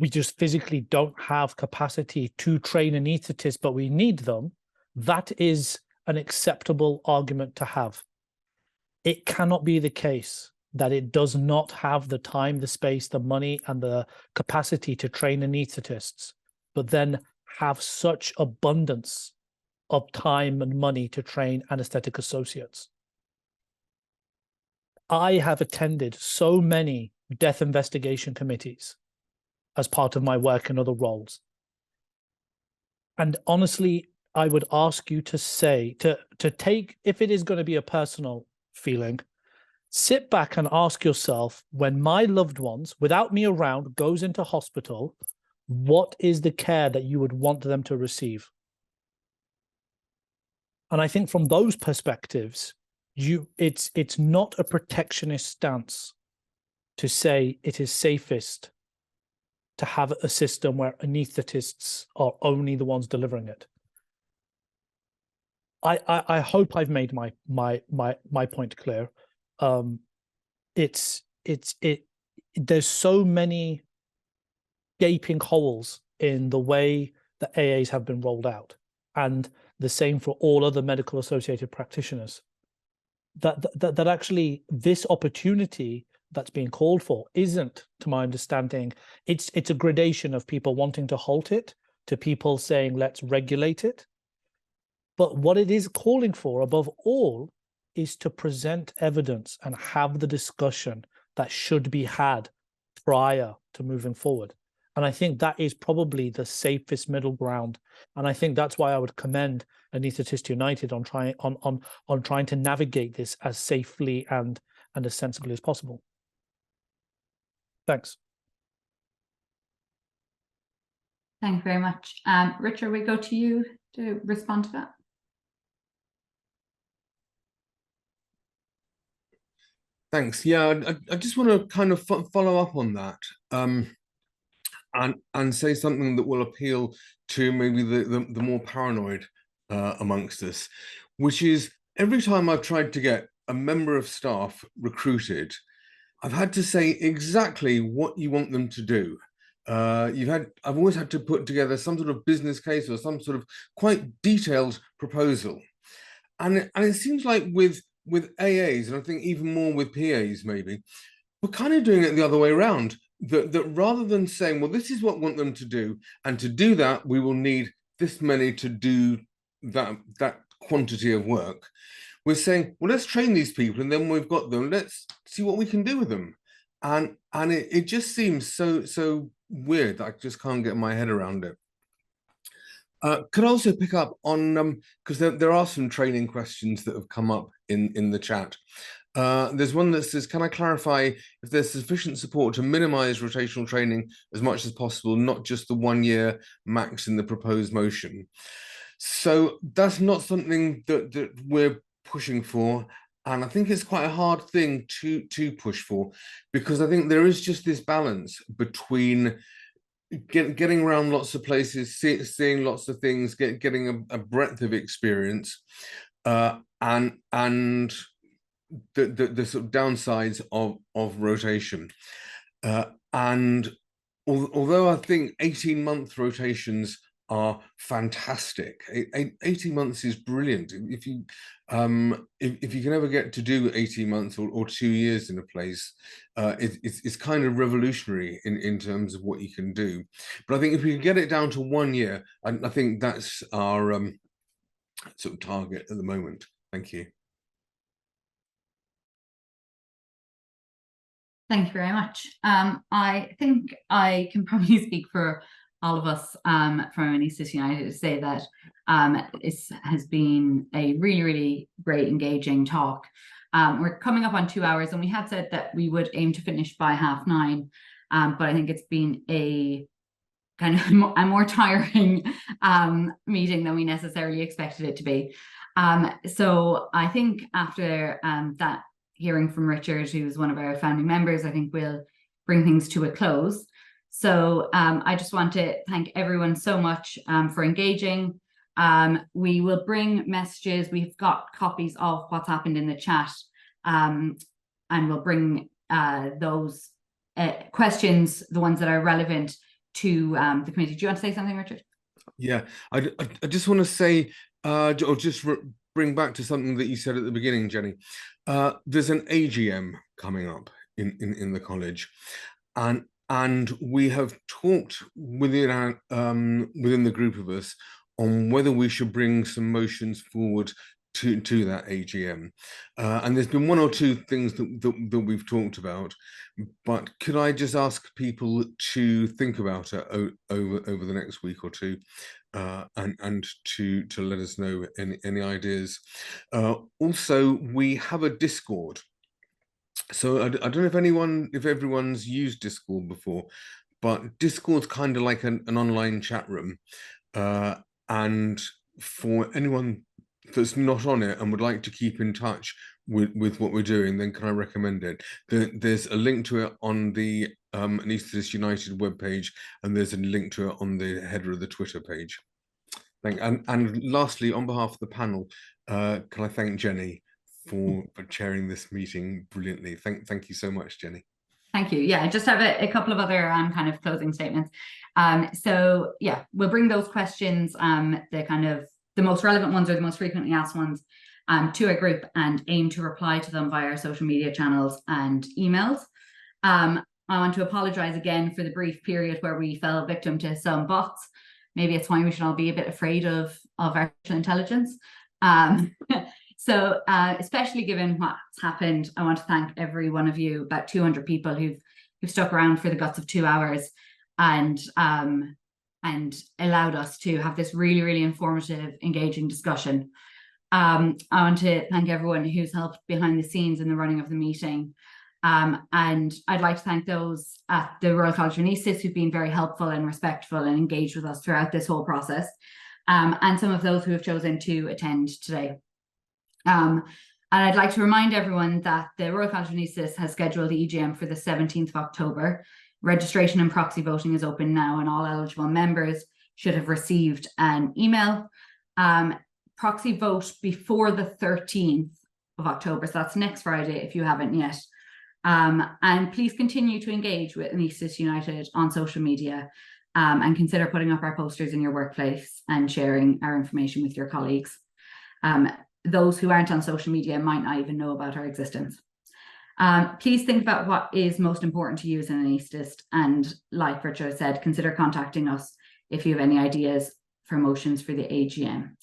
just physically don't have capacity to train anaesthetists, but we need them, that is an acceptable argument to have. It cannot be the case that it does not have the time, the space, the money, and the capacity to train anaesthetists, but then have such abundance of time and money to train anaesthetic associates. I have attended so many death investigation committees as part of my work in other roles. And honestly, I would ask you to take, if it is going to be a personal feeling, sit back and ask yourself, when my loved ones, without me around, goes into hospital, what is the care that you would want them to receive? And I think from those perspectives, it's not a protectionist stance to say it is safest to have a system where anaesthetists are only the ones delivering it. I hope I've made my point clear. There's so many gaping holes in the way the AAs have been rolled out, and the same for all other medical associated practitioners, that actually this opportunity that's being called for isn't, to my understanding, it's a gradation of people wanting to halt it to people saying let's regulate it. But what it is calling for above all is to present evidence and have the discussion that should be had prior to moving forward. And I think that is probably the safest middle ground. And I think that's why I would commend Anaesthetists United on trying to navigate this as safely and as sensibly as possible. Thanks. Thank you very much. Richard, we go to you to respond to that. Thanks. Yeah, I just want to kind of follow up on that and say something that will appeal to maybe the more paranoid amongst us, which is every time I've tried to get a member of staff recruited, I've had to say exactly what you want them to do. I've always had to put together some sort of business case or some sort of quite detailed proposal. And it seems like with AAs, and I think even more with PAs maybe, we're kind of doing it the other way around. That rather than saying, well, this is what we want them to do, and to do that, we will need this many to do that quantity of work. We're saying, well, let's train these people, and then we've got them, let's see what we can do with them. And it just seems so weird that I just can't get my head around it. Could I also pick up on, because there are some training questions that have come up in the chat. There's one that says, can I clarify if there's sufficient support to minimize rotational training as much as possible, not just the 1 year max in the proposed motion? So that's not something that we're pushing for. And I think it's quite a hard thing to push for, because I think there is just this balance between getting around lots of places, seeing lots of things, getting a breadth of experience, and the sort of downsides of rotation. And although I think 18-month rotations are fantastic, 18 months is brilliant. If you can ever get to do 18 months or 2 years in a place, it's kind of revolutionary in terms of what you can do. But I think if we can get it down to 1 year, I think that's our sort of target at the moment. Thank you. Thank you very much. I think I can probably speak for all of us from Anaesthetists United to say that it has been a really, really great, engaging talk. We're coming up on 2 hours, and we had said that we would aim to finish by 9:30, but I think it's been a kind of a more tiring meeting than we necessarily expected it to be. So I think after that hearing from Richard, who's one of our founding members, I think we'll bring things to a close. So I just want to thank everyone so much for engaging. We will bring messages. We've got copies of what's happened in the chat, and we'll bring those questions, the ones that are relevant to the committee. Do you want to say something, Richard? Yeah, I just want to say, or just bring back to something that you said at the beginning, Jenny. There's an AGM coming up in the college, and we have talked within the group of us on whether we should bring some motions forward to that AGM. And there's been 1 or 2 things that we've talked about, but could I just ask people to think about it over the next week or 2, and to let us know any ideas. Also, we have a Discord. So I don't know if everyone's used Discord before, but Discord's kind of like an online chat room. And for anyone that's not on it and would like to keep in touch with what we're doing, then can I recommend it? There's a link to it on the Anaesthetists United webpage, and there's a link to it on the header of the Twitter page. And lastly, on behalf of the panel, can I thank Jenny for chairing this meeting brilliantly. Thank you so much, Jenny. Thank you. Yeah, I just have a couple of other kind of closing statements. So yeah, we'll bring those questions, the most relevant ones or the most frequently asked ones, to our group and aim to reply to them via our social media channels and emails. I want to apologize again for the brief period where we fell victim to some bots. Maybe it's why we should all be a bit afraid of artificial intelligence. So especially given what's happened, I want to thank every one of you, about 200 people who've stuck around for the guts of 2 hours and allowed us to have this really, really informative, engaging discussion. I want to thank everyone who's helped behind the scenes in the running of the meeting. And I'd like to thank those at the Royal College of Anaesthetists who've been very helpful and respectful and engaged with us throughout this whole process, and some of those who have chosen to attend today. And I'd like to remind everyone that the Royal College of Anaesthetists has scheduled the EGM for the 17th of October. Registration and proxy voting is open now, and all eligible members should have received an email. Proxy vote before the 13th of October, so that's next Friday if you haven't yet. And please continue to engage with Anaesthetists United on social media, and consider putting up our posters in your workplace and sharing our information with your colleagues. Those who aren't on social media might not even know about our existence. Please think about what is most important to you as an anaesthetist, and like Richard said, consider contacting us if you have any ideas for motions for the AGM.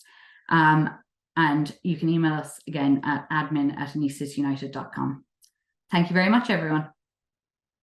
And you can email us again at admin@anaestheticsunited.com. Thank you very much, everyone.